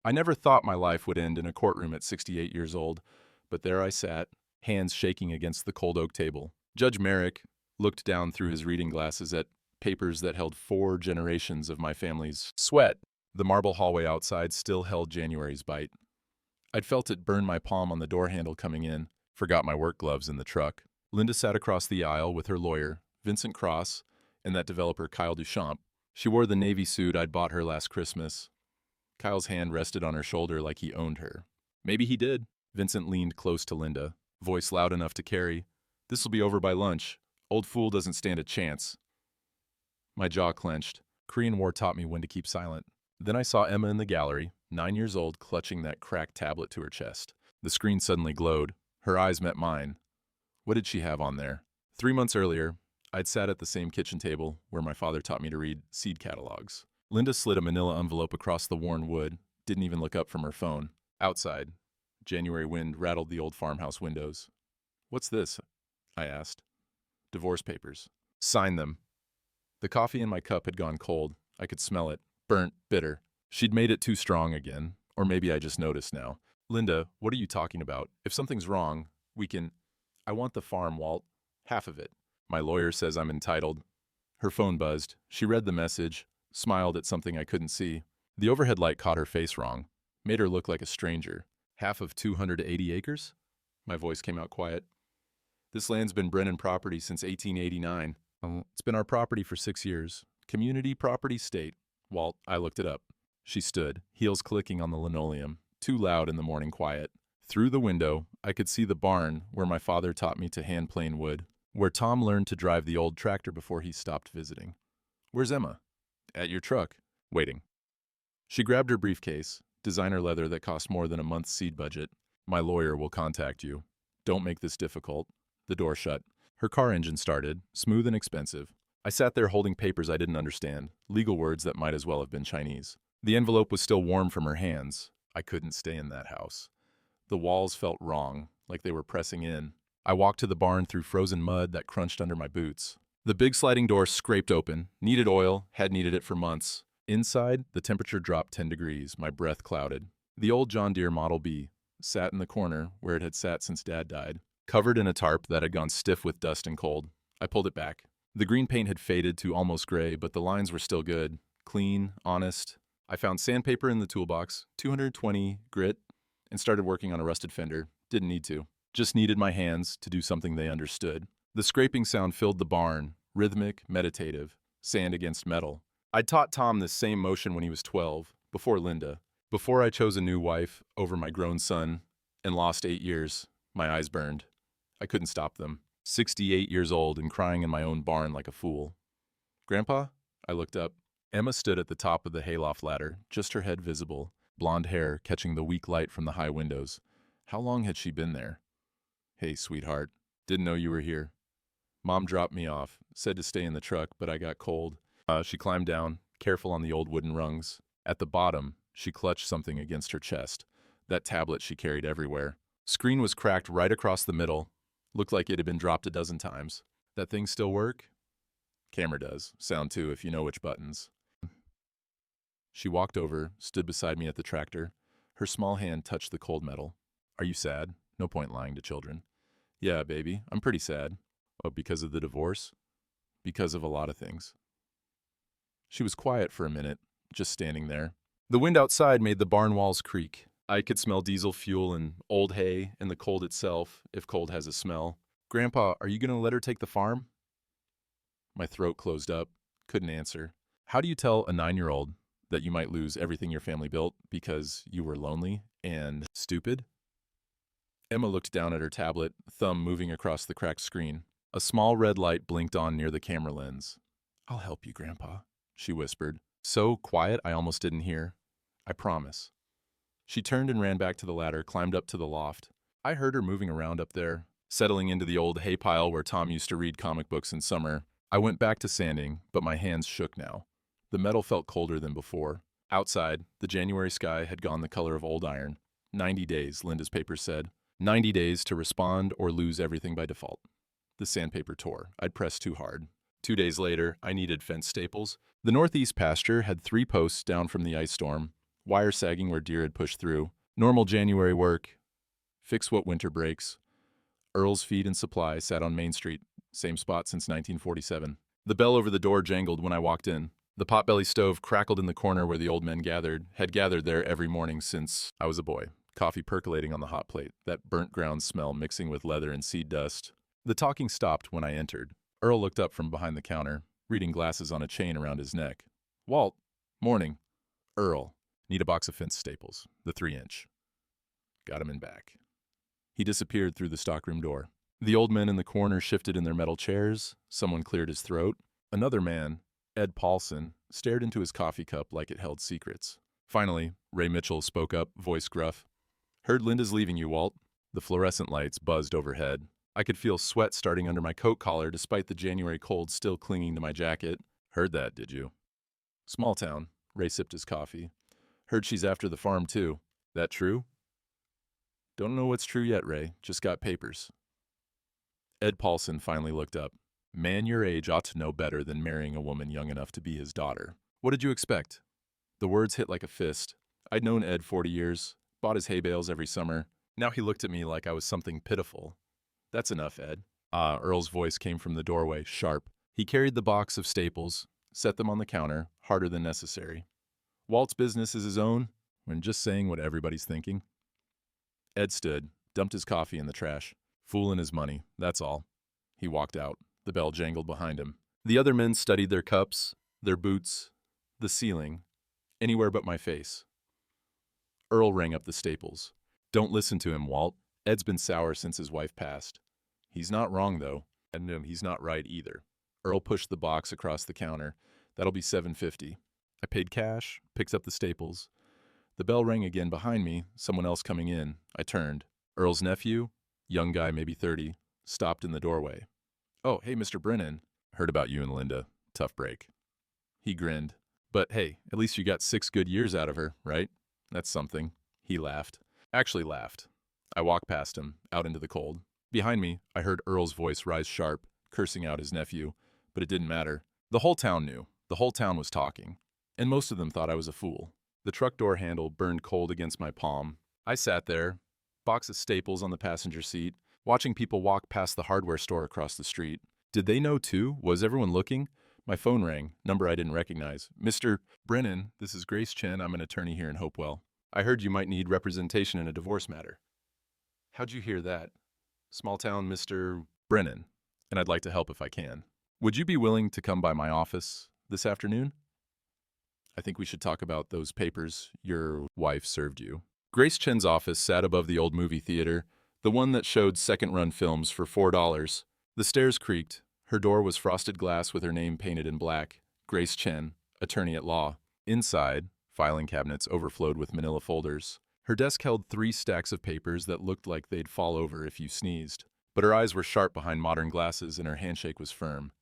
I never thought my life would end in a courtroom at 68 years old, but there I sat, hands shaking against the cold oak table. Judge Merrick looked down through his reading glasses at papers that held 4 generations of my family's sweat. The marble hallway outside still held January's bite. I'd felt it burn my palm on the door handle coming in, forgot my work gloves in the truck. Linda sat across the aisle with her lawyer, Vincent Cross, and that developer Kyle Duchamp. She wore the navy suit I'd bought her last Christmas. Kyle's hand rested on her shoulder like he owned her. Maybe he did. Vincent leaned close to Linda, voice loud enough to carry. "This'll be over by lunch. Old fool doesn't stand a chance." My jaw clenched. Korean War taught me when to keep silent. Then I saw Emma in the gallery, 9 years old, clutching that cracked tablet to her chest. The screen suddenly glowed. Her eyes met mine. What did she have on there? 3 months earlier, I'd sat at the same kitchen table where my father taught me to read seed catalogs. Linda slid a manila envelope across the worn wood, didn't even look up from her phone. Outside, January wind rattled the old farmhouse windows. "What's this?" I asked. "Divorce papers." "Sign them." The coffee in my cup had gone cold. I could smell it. Burnt, bitter. She'd made it too strong again. Or maybe I just noticed now. "Linda, what are you talking about? If something's wrong, we can—" "I want the farm, Walt. Half of it. My lawyer says I'm entitled." Her phone buzzed. She read the message, smiled at something I couldn't see. The overhead light caught her face wrong. Made her look like a stranger. "Half of 280 acres? My voice came out quiet. "This land's been Brennan property since 1889. It's been our property for 6 years. Community property state." "Walt," I looked it up. She stood, heels clicking on the linoleum, too loud in the morning quiet. Through the window, I could see the barn where my father taught me to hand plane wood, where Tom learned to drive the old tractor before he stopped visiting. "Where's Emma?" "At your truck. Waiting." She grabbed her briefcase, designer leather that cost more than a month's seed budget. "My lawyer will contact you. Don't make this difficult." The door shut. Her car engine started, smooth and expensive. I sat there holding papers I didn't understand, legal words that might as well have been Chinese. The envelope was still warm from her hands. I couldn't stay in that house. The walls felt wrong, like they were pressing in. I walked to the barn through frozen mud that crunched under my boots. The big sliding door scraped open. Needed oil, had needed it for months. Inside, the temperature dropped 10 degrees, my breath clouded. The old John Deere Model B sat in the corner where it had sat since Dad died, covered in a tarp that had gone stiff with dust and cold. I pulled it back. The green paint had faded to almost gray, but the lines were still good. Clean, honest. I found sandpaper in the toolbox, 220 grit, and started working on a rusted fender. Didn't need to. Just needed my hands to do something they understood. The scraping sound filled the barn, rhythmic, meditative, sand against metal. I'd taught Tom this same motion when he was 12, before Linda. Before I chose a new wife over my grown son and lost 8 years, my eyes burned. I couldn't stop them. 68 years old and crying in my own barn like a fool. "Grandpa?" I looked up. Emma stood at the top of the hayloft ladder, just her head visible, blonde hair catching the weak light from the high windows. How long had she been there? "Hey, sweetheart. Didn't know you were here. Mom dropped me off, said to stay in the truck, but I got cold." She climbed down, careful on the old wooden rungs. At the bottom, she clutched something against her chest, that tablet she carried everywhere. Screen was cracked right across the middle. Looked like it had been dropped a dozen times. "That thing still work?" "Camera does. Sound too, if you know which buttons." She walked over, stood beside me at the tractor. Her small hand touched the cold metal. "Are you sad? No point lying to children." "Yeah, baby, I'm pretty sad." "Oh, because of the divorce?" "Because of a lot of things." She was quiet for a minute, just standing there. The wind outside made the barn walls creak. I could smell diesel fuel and old hay and the cold itself, if cold has a smell. "Grandpa, are you going to let her take the farm?" My throat closed up. Couldn't answer. How do you tell a 9-year-old that you might lose everything your family built because you were lonely and stupid? Emma looked down at her tablet, thumb moving across the cracked screen. A small red light blinked on near the camera lens. "I'll help you, Grandpa," she whispered. So quiet I almost didn't hear. "I promise." She turned and ran back to the ladder, climbed up to the loft. I heard her moving around up there, settling into the old hay pile where Tom used to read comic books in summer. I went back to sanding, but my hands shook now. The metal felt colder than before. Outside, the January sky had gone the color of old iron. 90 days, Linda's paper said. 90 days to respond or lose everything by default. The sandpaper tore. I'd pressed too hard. 2 days later, I needed fence staples. The northeast pasture had 3 posts down from the ice storm. wire sagging where deer had pushed through. Normal January work. Fix what winter breaks. Earl's Feed and Supply sat on Main Street, same spot since 1947. The bell over the door jangled when I walked in. The potbelly stove crackled in the corner where the old men had gathered there every morning since I was a boy. Coffee percolating on the hot plate, that burnt ground smell mixing with leather and seed dust. The talking stopped when I entered. Earl looked up from behind the counter, reading glasses on a chain around his neck. Walt, morning. Earl, need a box of fence staples, the 3-inch. Got him in back. He disappeared through the stockroom door. The old men in the corner shifted in their metal chairs. Someone cleared his throat. Another man, Ed Paulson, stared into his coffee cup like it held secrets. Finally, Ray Mitchell spoke up, voice gruff. Heard Linda's leaving you, Walt. The fluorescent lights buzzed overhead. I could feel sweat starting under my coat collar despite the January cold still clinging to my jacket. Heard that, did you? Small town. Ray sipped his coffee. Heard she's after the farm, too. That true? Don't know what's true yet, Ray. Just got papers. Ed Paulson finally looked up. Man your age ought to know better than marrying a woman young enough to be his daughter. What did you expect? The words hit like a fist. I'd known Ed 40 years, bought his hay bales every summer. Now he looked at me like I was something pitiful. That's enough, Ed. Earl's voice came from the doorway, sharp. He carried the box of staples, set them on the counter, harder than necessary. Walt's business is his own, when just saying what everybody's thinking. Ed stood, dumped his coffee in the trash. Foolin' his money, that's all. He walked out. The bell jangled behind him. The other men studied their cups, their boots, the ceiling, anywhere but my face. Earl rang up the staples. Don't listen to him, Walt. Ed's been sour since his wife passed. He's not wrong, though, and he's not right either. Earl pushed the box across the counter. That'll be $7.50. I paid cash, picked up the staples. The bell rang again behind me, someone else coming in. I turned. Earl's nephew, young guy, maybe 30, stopped in the doorway. Oh, hey, Mr. Brennan. Heard about you and Linda. Tough break. He grinned. But hey, at least you got 6 good years out of her, right? That's something. He laughed. Actually laughed. I walked past him, out into the cold. Behind me, I heard Earl's voice rise sharp, cursing out his nephew. But it didn't matter. The whole town knew. The whole town was talking. And most of them thought I was a fool. The truck door handle burned cold against my palm. I sat there, box of staples on the passenger seat, watching people walk past the hardware store across the street. Did they know too? Was everyone looking? My phone rang, number I didn't recognize. Mr. Brennan, this is Grace Chen. I'm an attorney here in Hopewell. I heard you might need representation in a divorce matter. How'd you hear that? Small town Mr. Brennan, and I'd like to help if I can. Would you be willing to come by my office this afternoon? I think we should talk about those papers your wife served you. Grace Chen's office sat above the old movie theater, the one that showed second-run films for $4. The stairs creaked. Her door was frosted glass with her name painted in black. Grace Chen, attorney at law. Inside, filing cabinets overflowed with manila folders. Her desk held 3 stacks of papers that looked like they'd fall over if you sneezed. But her eyes were sharp behind modern glasses and her handshake was firm.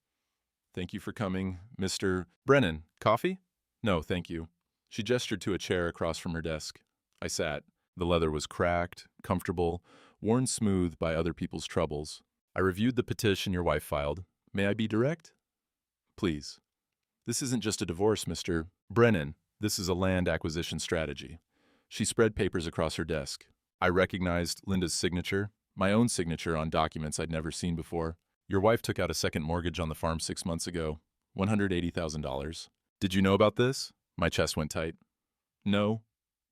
Thank you for coming, Mr. Brennan. Coffee? No, thank you. She gestured to a chair across from her desk. I sat. The leather was cracked, comfortable, worn smooth by other people's troubles. I reviewed the petition your wife filed. May I be direct? Please. This isn't just a divorce, Mr. Brennan. This is a land acquisition strategy. She spread papers across her desk. I recognized Linda's signature, my own signature on documents I'd never seen before. Your wife took out a second mortgage on the farm 6 months ago, $180,000. Did you know about this? My chest went tight. No,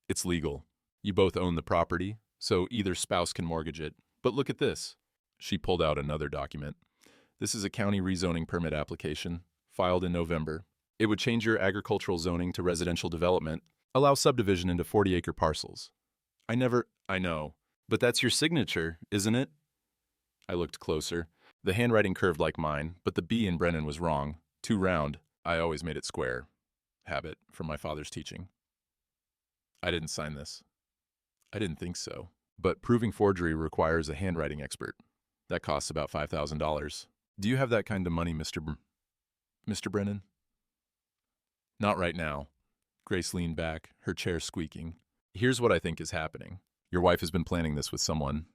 it's legal. You both own the property, so either spouse can mortgage it. But look at this. She pulled out another document. This is a county rezoning permit application, filed in November. It would change your agricultural zoning to residential development, allow subdivision into 40-acre parcels. I know. But that's your signature, isn't it? I looked closer. The handwriting curved like mine, but the B in Brennan was wrong. Too round. I always made it square. Habit from my father's teaching. I didn't sign this. I didn't think so. But proving forgery requires a handwriting expert. That costs about $5,000. Do you have that kind of money, Mr. Brennan? Not right now. Grace leaned back, her chair squeaking. Here's what I think is happening. Your wife has been planning this with someone.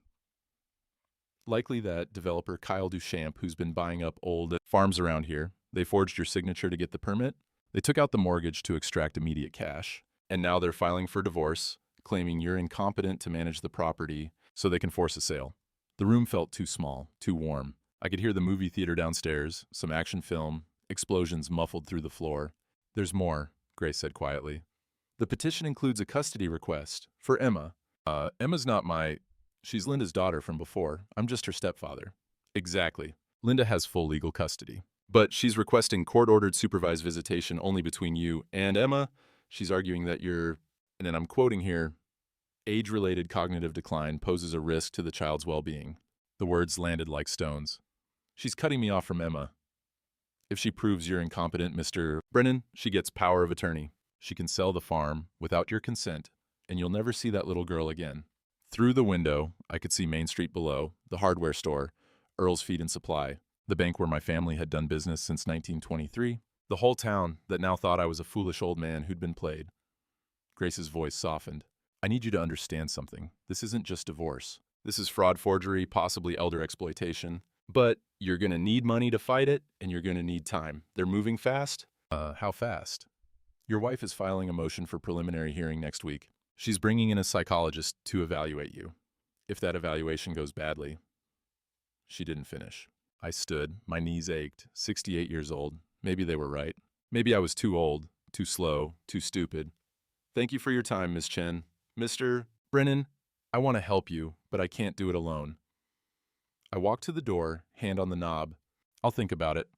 Likely that developer Kyle Duchamp, who's been buying up old farms around here. They forged your signature to get the permit. They took out the mortgage to extract immediate cash. And now they're filing for divorce, claiming you're incompetent to manage the property so they can force a sale. The room felt too small, too warm. I could hear the movie theater downstairs, some action film, explosions muffled through the floor. There's more, Grace said quietly. The petition includes a custody request for Emma. Emma's not she's Linda's daughter from before. I'm just her stepfather. Exactly. Linda has full legal custody. But she's requesting court-ordered supervised visitation only between you and Emma. She's arguing that and then I'm quoting here, age-related cognitive decline poses a risk to the child's well-being. The words landed like stones. She's cutting me off from Emma. If she proves you're incompetent, Mr. Brennan, she gets power of attorney. She can sell the farm without your consent, and you'll never see that little girl again. Through the window, I could see Main Street below, the hardware store, Earl's Feed and Supply, the bank where my family had done business since 1923, the whole town that now thought I was a foolish old man who'd been played. Grace's voice softened. I need you to understand something. This isn't just divorce. This is fraud, forgery, possibly elder exploitation. But you're going to need money to fight it, and you're going to need time. They're moving fast? How fast? Your wife is filing a motion for preliminary hearing next week. She's bringing in a psychologist to evaluate you. If that evaluation goes badly. She didn't finish. I stood. My knees ached. 68 years old. Maybe they were right. Maybe I was too old, too slow, too stupid. Thank you for your time, Miss Chen. Mr. Brennan, I want to help you, but I can't do it alone. I walked to the door, hand on the knob. I'll think about it.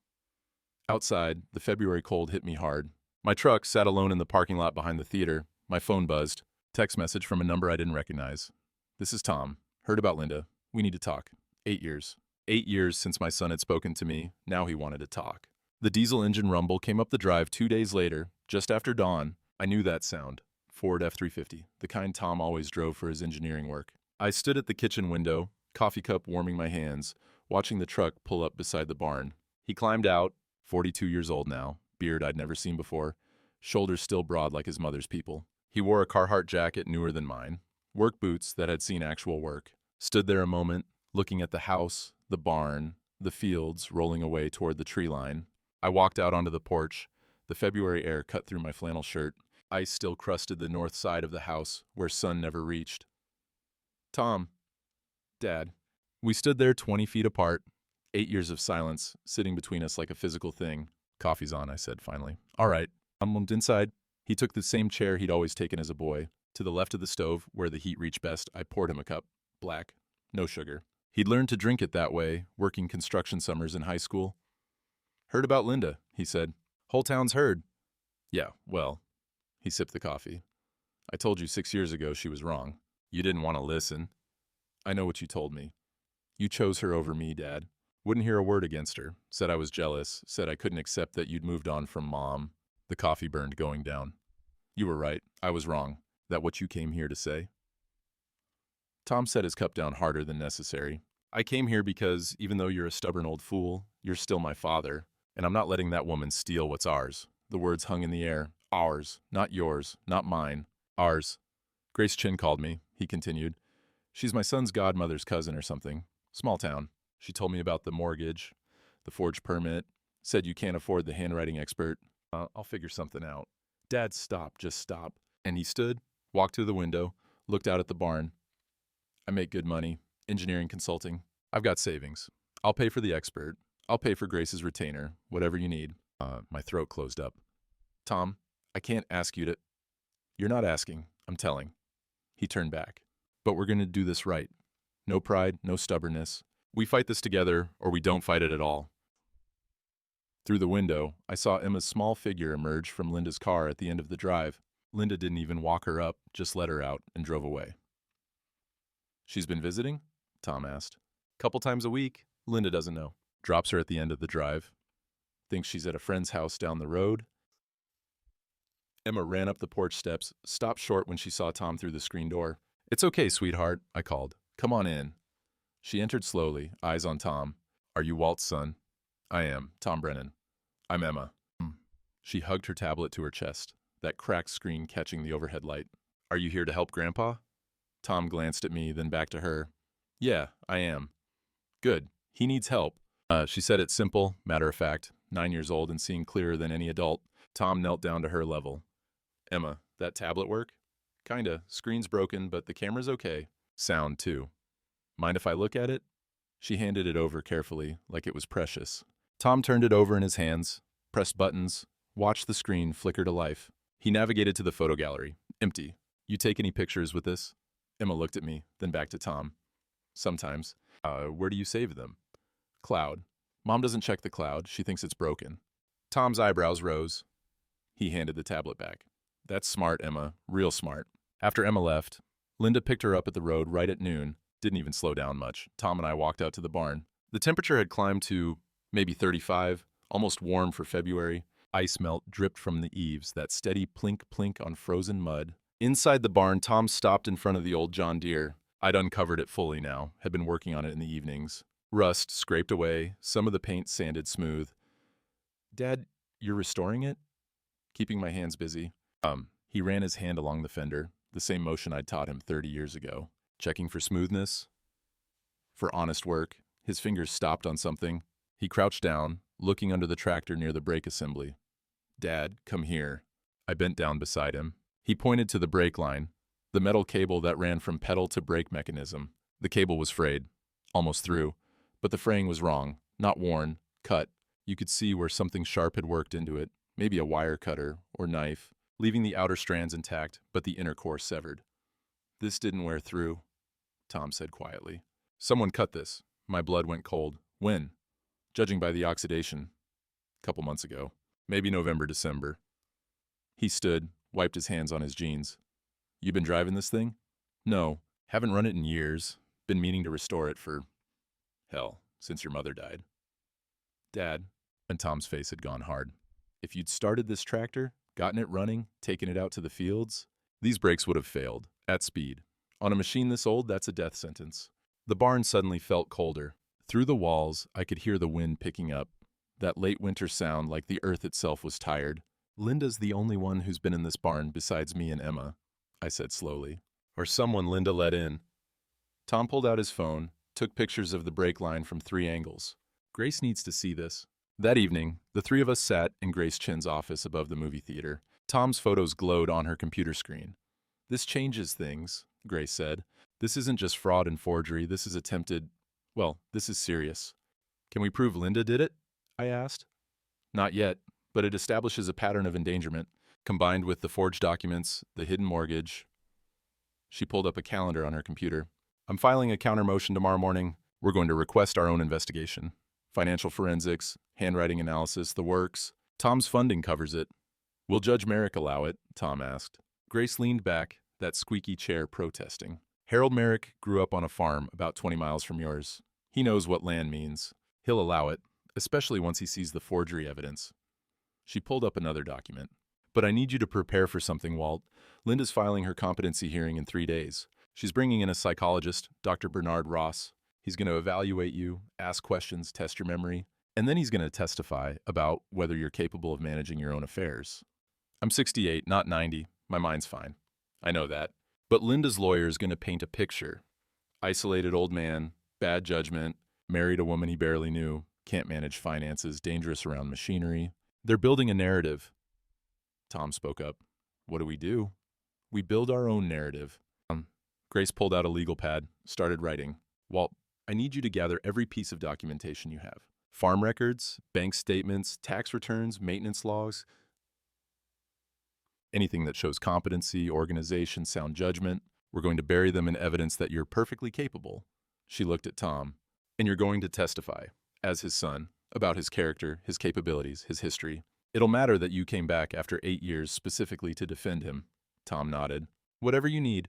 Outside, the February cold hit me hard. My truck sat alone in the parking lot behind the theater. My phone buzzed. Text message from a number I didn't recognize. This is Tom. Heard about Linda. We need to talk. 8 years. 8 years since my son had spoken to me. Now he wanted to talk. The diesel engine rumble came up the drive 2 days later, just after dawn. I knew that sound. Ford F-350, the kind Tom always drove for his engineering work. I stood at the kitchen window, coffee cup warming my hands, watching the truck pull up beside the barn. He climbed out, 42 years old now, beard I'd never seen before, shoulders still broad like his mother's people. He wore a Carhartt jacket newer than mine, work boots that had seen actual work. Stood there a moment, looking at the house, the barn, the fields rolling away toward the tree line. I walked out onto the porch. The February air cut through my flannel shirt. Ice still crusted the north side of the house, where sun never reached. Tom. Dad. We stood there 20 feet apart, 8 years of silence, sitting between us like a physical thing. Coffee's on, I said finally. All right. I moved inside. He took the same chair he'd always taken as a boy. To the left of the stove, where the heat reached best, I poured him a cup. Black. No sugar. He'd learned to drink it that way, working construction summers in high school. Heard about Linda, he said. Whole town's heard. Yeah, well. He sipped the coffee. I told you 6 years ago she was wrong. You didn't want to listen. I know what you told me. You chose her over me, Dad. Wouldn't hear a word against her. Said I was jealous. Said I couldn't accept that you'd moved on from Mom. The coffee burned going down. You were right. I was wrong. That what you came here to say? Tom set his cup down harder than necessary. I came here because, even though you're a stubborn old fool, you're still my father, and I'm not letting that woman steal what's ours. The words hung in the air. Ours, not yours, not mine. Ours. Grace Chin called me, he continued. She's my son's godmother's cousin or something. Small town. She told me about the mortgage, the forged permit, said you can't afford the handwriting expert. I'll figure something out. Dad, stop, just stop. And he stood, walked to the window, looked out at the barn. I make good money, engineering consulting. I've got savings. I'll pay for the expert. I'll pay for Grace's retainer, whatever you need. My throat closed up. Tom, I can't ask you to... You're not asking, I'm telling. He turned back. But we're going to do this right. No pride, no stubbornness. We fight this together, or we don't fight it at all. Through the window, I saw Emma's small figure emerge from Linda's car at the end of the drive. Linda didn't even walk her up, just let her out, and drove away. She's been visiting? Tom asked. Couple times a week. Linda doesn't know. Drops her at the end of the drive. Thinks she's at a friend's house down the road. Emma ran up the porch steps, stopped short when she saw Tom through the screen door. It's okay, sweetheart, I called. Come on in. She entered slowly, eyes on Tom. Are you Walt's son? I am, Tom Brennan. I'm Emma. She hugged her tablet to her chest, that cracked screen catching the overhead light. Are you here to help Grandpa? Tom glanced at me, then back to her. Yeah, I am. Good. He needs help. She said it simple, matter of fact, 9 years old and seeing clearer than any adult. Tom knelt down to her level. Emma, That tablet work? Kinda. Screen's broken, but the camera's okay. Sound, too. Mind if I look at it? She handed it over carefully, like it was precious. Tom turned it over in his hands, pressed buttons, watched the screen flicker to life. He navigated to the photo gallery. Empty. You take any pictures with this? Emma looked at me, then back to Tom. Sometimes. Where do you save them? Cloud. Mom doesn't check the cloud. She thinks it's broken. Tom's eyebrows rose. He handed the tablet back. That's smart, Emma. Real smart. After Emma left, Linda picked her up at the road right at noon. Didn't even slow down much. Tom and I walked out to the barn. The temperature had climbed to maybe 35, almost warm for February. Ice melt dripped from the eaves, that steady plink-plink on frozen mud. Inside the barn, Tom stopped in front of the old John Deere. I'd uncovered it fully now, had been working on it in the evenings. Rust scraped away, some of the paint sanded smooth. Dad, you're restoring it? Keeping my hands busy. He ran his hand along the fender, the same motion I'd taught him 30 years ago. Checking for smoothness, for honest work. His fingers stopped on something. He crouched down, looking under the tractor near the brake assembly. Dad, come here. I bent down beside him. He pointed to the brake line, the metal cable that ran from pedal to brake mechanism. The cable was frayed, almost through, but the fraying was wrong, not worn, cut. You could see where something sharp had worked into it, maybe a wire cutter or knife, leaving the outer strands intact, but the inner core severed. This didn't wear through, Tom said quietly. Someone cut this. My blood went cold. When? Judging by the oxidation. A couple months ago. Maybe November, December. He stood, wiped his hands on his jeans. You been driving this thing? No. Haven't run it in years. Been meaning to restore it for, hell, since your mother died. Dad, and Tom's face had gone hard. If you'd started this tractor, gotten it running, taken it out to the fields, these brakes would have failed, at speed. On a machine this old, that's a death sentence. The barn suddenly felt colder. Through the walls, I could hear the wind picking up, that late winter sound like the earth itself was tired. Linda's the only one who's been in this barn besides me and Emma, I said slowly. Or someone Linda let in. Tom pulled out his phone, took pictures of the brake line from 3 angles. Grace needs to see this. That evening, the 3 of us sat in Grace Chin's office above the movie theater. Tom's photos glowed on her computer screen. This changes things, Grace said. This isn't just fraud and forgery. This is attempted. Well, this is serious. Can we prove Linda did it? I asked. Not yet, but it establishes a pattern of endangerment, combined with the forged documents, the hidden mortgage. She pulled up a calendar on her computer. I'm filing a counter motion tomorrow morning. We're going to request our own investigation. Financial forensics, handwriting analysis, the works. Tom's funding covers it. Will Judge Merrick allow it? Tom asked. Grace leaned back, that squeaky chair protesting. Harold Merrick grew up on a farm about 20 miles from yours. He knows what land means. He'll allow it, especially once he sees the forgery evidence. She pulled up another document. But I need you to prepare for something, Walt. Linda's filing her competency hearing in 3 days. She's bringing in a psychologist, Dr. Bernard Ross. He's going to evaluate you, ask questions, test your memory, and then he's going to testify about whether you're capable of managing your own affairs. I'm 68, not 90. My mind's fine. I know that. But Linda's lawyer is going to paint a picture. Isolated old man, bad judgment, married a woman he barely knew, can't manage finances, dangerous around machinery. They're building a narrative. Tom spoke up. What do? We build our own narrative. Grace pulled out a legal pad, started writing. Walt, I need you to gather every piece of documentation you have. Farm records, bank statements, tax returns, maintenance logs. Anything that shows competency, organization, sound judgment. We're going to bury them in evidence that you're perfectly capable. She looked at Tom. And you're going to testify, as his son, about his character, his capabilities, his history. It'll matter that you came back after 8 years specifically to defend him. Tom nodded. Whatever you need.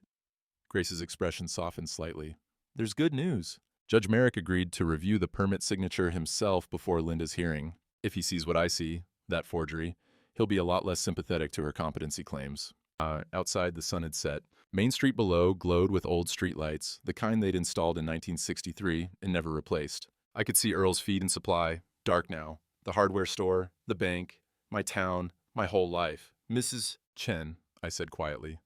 Grace's expression softened slightly. There's good news. Judge Merrick agreed to review the permit signature himself before Linda's hearing. If he sees what I see, that forgery, he'll be a lot less sympathetic to her competency claims. Outside, the sun had set. Main Street below glowed with old streetlights, the kind they'd installed in 1963 and never replaced. I could see Earl's Feed and Supply, dark now, the hardware store, the bank, my town, my whole life. Mrs. Chen, I said quietly.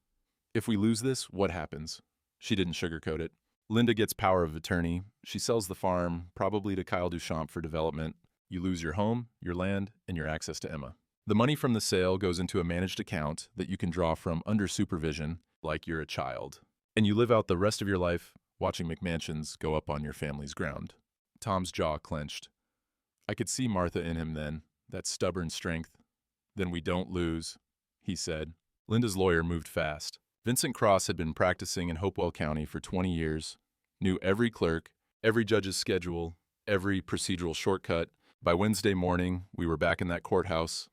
If we lose this, what happens? She didn't sugarcoat it. Linda gets power of attorney. She sells the farm, probably to Kyle Duchamp for development. You lose your home, your land, and your access to Emma. The money from the sale goes into a managed account that you can draw from under supervision like you're a child. And you live out the rest of your life watching McMansions go up on your family's ground. Tom's jaw clenched. I could see Martha in him then, that stubborn strength. Then we don't lose, he said. Linda's lawyer moved fast. Vincent Cross had been practicing in Hopewell County for 20 years, knew every clerk, every judge's schedule, every procedural shortcut. By Wednesday morning, we were back in that courthouse,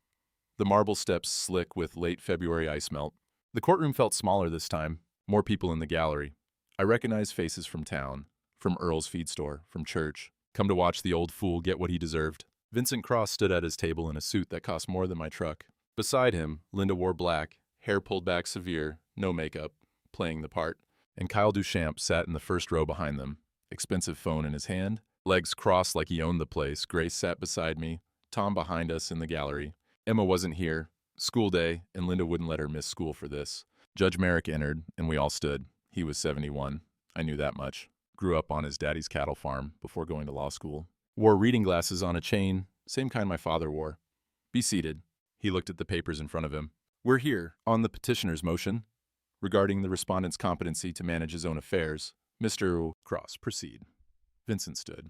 the marble steps slick with late February ice melt. The courtroom felt smaller this time, more people in the gallery. I recognized faces from town, from Earl's feed store, from church, come to watch the old fool get what he deserved. Vincent Cross stood at his table in a suit that cost more than my truck. Beside him, Linda wore black, hair pulled back severe, no makeup, playing the part. And Kyle Duchamp sat in the first row behind them, expensive phone in his hand, legs crossed like he owned the place. Grace sat beside me, Tom behind us in the gallery. Emma wasn't here, school day, and Linda wouldn't let her miss school for this. Judge Merrick entered, and we all stood. He was 71. I knew that much. Grew up on his daddy's cattle farm before going to law school. Wore reading glasses on a chain, same kind my father wore. Be seated. He looked at the papers in front of him. We're here on the petitioner's motion regarding the respondent's competency to manage his own affairs. Mr. Cross, proceed. Vincent stood.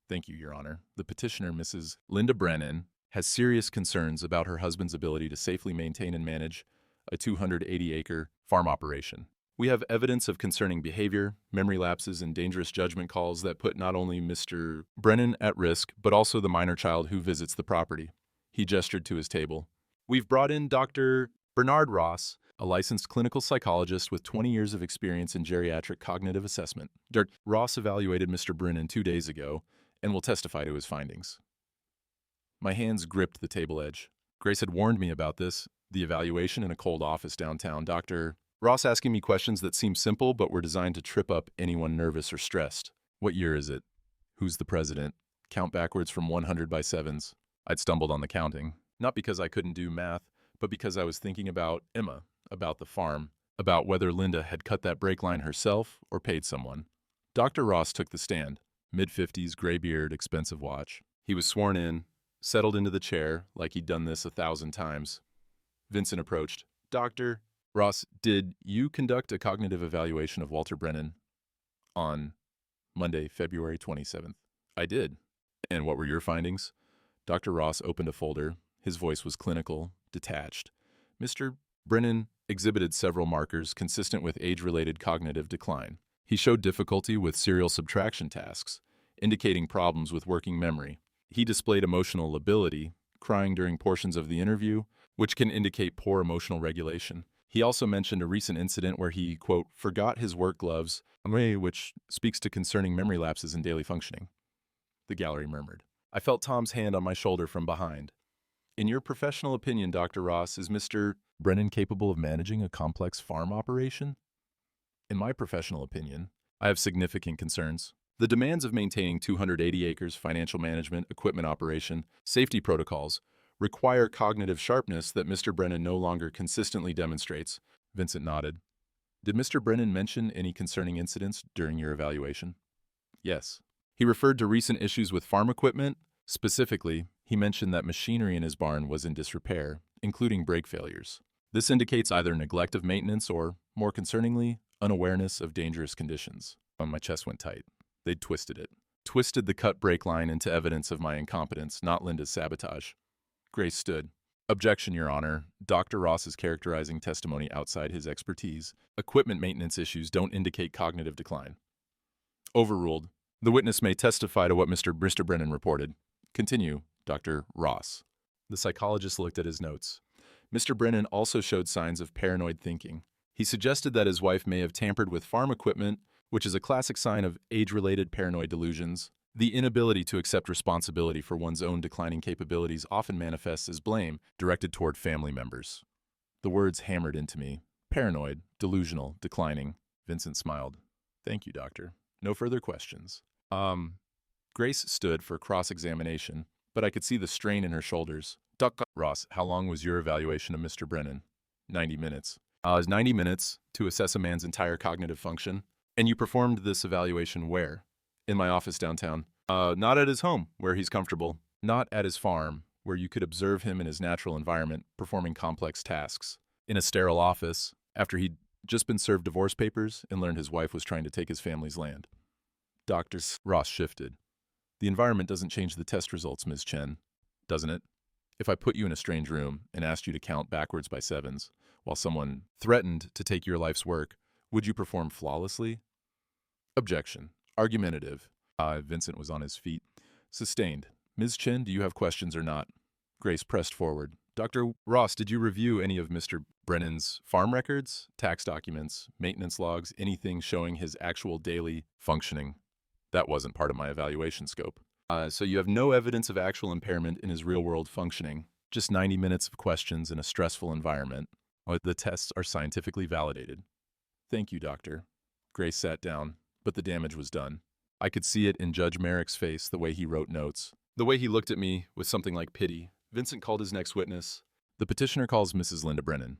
Thank you, Your Honor. The petitioner, Mrs. Linda Brennan, has serious concerns about her husband's ability to safely maintain and manage a 280-acre farm operation. We have evidence of concerning behavior, memory lapses, and dangerous judgment calls that put not only Mr. Brennan at risk, but also the minor child who visits the property. He gestured to his table. We've brought in Dr. Bernard Ross, a licensed clinical psychologist with 20 years of experience in geriatric cognitive assessment. Dr. Ross evaluated Mr. Brennan 2 days ago and will testify to his findings. My hands gripped the table edge. Grace had warned me about this, the evaluation in a cold office downtown. Dr. Ross asking me questions that seemed simple but were designed to trip up anyone nervous or stressed. What year is it? Who's the president? Count backwards from 100 by sevens. I'd stumbled on the counting. Not because I couldn't do math, but because I was thinking about Emma, about the farm, about whether Linda had cut that brake line herself or paid someone. Dr. Ross took the stand. Mid-50s, gray beard, expensive watch. He was sworn in, settled into the chair like he'd done this 1,000 times. Vincent approached. Dr. Ross, did you conduct a cognitive evaluation of Walter Brennan on Monday, February 27th? I did. And what were your findings? Dr. Ross opened a folder. His voice was clinical, detached. Mr. Brennan exhibited several markers consistent with age-related cognitive decline. He showed difficulty with serial subtraction tasks, indicating problems with working memory. He displayed emotional lability, crying during portions of the interview, which can indicate poor emotional regulation. He also mentioned a recent incident where he, quote, forgot his work gloves, which speaks to concerning memory lapses in daily functioning. The gallery murmured. I felt Tom's hand on my shoulder from behind. In your professional opinion, Dr. Ross, is Mr. Brennan capable of managing a complex farm operation? In my professional opinion, I have significant concerns. The demands of maintaining 280 acres, financial management, equipment operation, safety protocols, require cognitive sharpness that Mr. Brennan no longer consistently demonstrates. Vincent nodded. Did Mr. Brennan mention any concerning incidents during your evaluation? Yes. He referred to recent issues with farm equipment. Specifically, he mentioned that machinery in his barn was in disrepair, including brake failures. This indicates either neglect of maintenance or, more concerningly, unawareness of dangerous conditions. My chest went tight. They'd twisted it. Twisted the cut brake line into evidence of my incompetence, not Linda's sabotage. Grace stood. Objection, Your Honor. Dr. Ross is characterizing testimony outside his expertise. Equipment maintenance issues don't indicate cognitive decline. Overruled. The witness may testify to what Mr. Brennan reported. Continue, Dr. Ross. The psychologist looked at his notes. Mr. Brennan also showed signs of paranoid thinking. He suggested that his wife may have tampered with farm equipment, which is a classic sign of age-related paranoid delusions. The inability to accept responsibility for one's own declining capabilities often manifests as blame directed toward family members. The words hammered into me. Paranoid, delusional, declining. Vincent smiled. Thank you, doctor. No further questions. Grace stood for cross-examination, but I could see the strain in her shoulders. Dr. Ross, how long was your evaluation of Mr. Brennan? 90 minutes. Is 90 minutes to assess a man's entire cognitive function? And you performed this evaluation where? In my office downtown. Not at his home, where he's comfortable. Not at his farm, where you could observe him in his natural environment performing complex tasks. In a sterile office, after he'd just been served divorce papers and learned his wife was trying to take his family's land. Ross shifted. The environment doesn't change the test results, Ms. Chen, doesn't it? If I put you in a strange room and asked you to count backwards by sevens, while someone threatened to take your life's work, would you perform flawlessly? Objection. Argumentative. Vincent was on his feet. Sustained. Ms. Chen, do you have questions or not? Grace pressed forward. Dr. Ross, did you review any of Mr. Brennan's farm records, tax documents, maintenance logs, anything showing his actual daily functioning? That wasn't part of my evaluation scope. So you have no evidence of actual impairment in his real-world functioning, just 90 minutes of questions in a stressful environment. The tests are scientifically validated. Thank you, doctor. Grace sat down, but the damage was done. I could see it in Judge Merrick's face, the way he wrote notes, the way he looked at me with something like pity. Vincent called his next witness. The petitioner calls Mrs. Linda Brennan.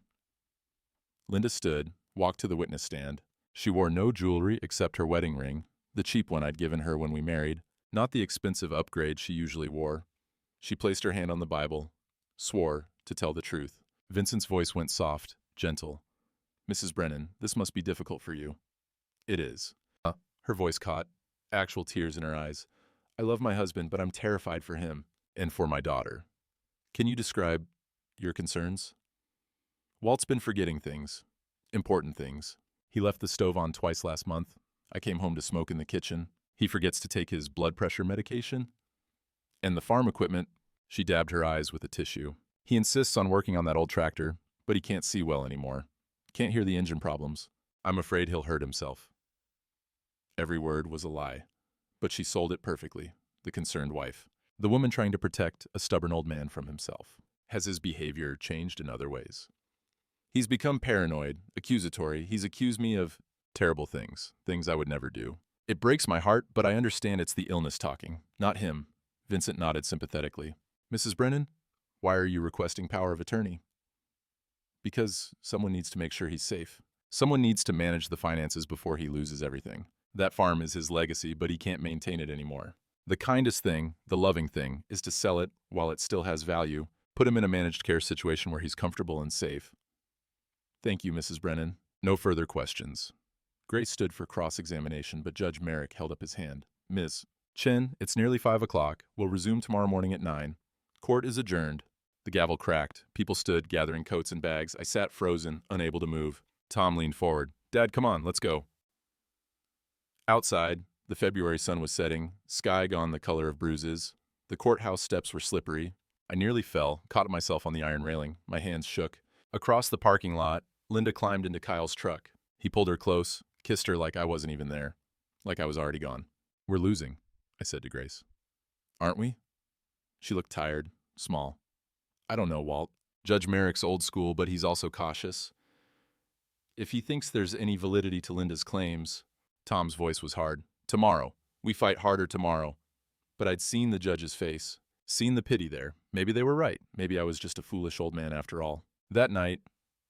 Linda stood, walked to the witness stand. She wore no jewelry except her wedding ring, the cheap one I'd given her when we married, not the expensive upgrade she usually wore. She placed her hand on the Bible, swore to tell the truth. Vincent's voice went soft, gentle. Mrs. Brennan, this must be difficult for you. It is. Her voice caught, actual tears in her eyes. I love my husband, but I'm terrified for him and for my daughter. Can you describe your concerns? Walt's been forgetting things, important things. He left the stove on twice last month. I came home to smoke in the kitchen. He forgets to take his blood pressure medication. And the farm equipment, she dabbed her eyes with a tissue. He insists on working on that old tractor, but he can't see well anymore. Can't hear the engine problems. I'm afraid he'll hurt himself. Every word was a lie, but she sold it perfectly, the concerned wife. The woman trying to protect a stubborn old man from himself. Has his behavior changed in other ways? He's become paranoid, accusatory. He's accused me of terrible things, things I would never do. It breaks my heart, but I understand it's the illness talking, not him. Vincent nodded sympathetically. Mrs. Brennan, why are you requesting power of attorney? Because someone needs to make sure he's safe. Someone needs to manage the finances before he loses everything. That farm is his legacy, but he can't maintain it anymore. The kindest thing, the loving thing, is to sell it while it still has value, put him in a managed care situation where he's comfortable and safe. Thank you, Mrs. Brennan. No further questions. Grace stood for cross-examination, but Judge Merrick held up his hand. Ms. Chen, it's nearly 5 o'clock. We'll resume tomorrow morning at 9. Court is adjourned. The gavel cracked. People stood, gathering coats and bags. I sat frozen, unable to move. Tom leaned forward. Dad, come on, let's go. Outside, the February sun was setting, sky gone the color of bruises. The courthouse steps were slippery. I nearly fell, caught myself on the iron railing. My hands shook. Across the parking lot, Linda climbed into Kyle's truck. He pulled her close, kissed her like I wasn't even there, like I was already gone. We're losing, I said to Grace. Aren't we? She looked tired, small. I don't know, Walt. Judge Merrick's old school, but he's also cautious. If he thinks there's any validity to Linda's claims, Tom's voice was hard. Tomorrow. We fight harder tomorrow. But I'd seen the judge's face, seen the pity there. Maybe they were right. Maybe I was just a foolish old man after all. That night,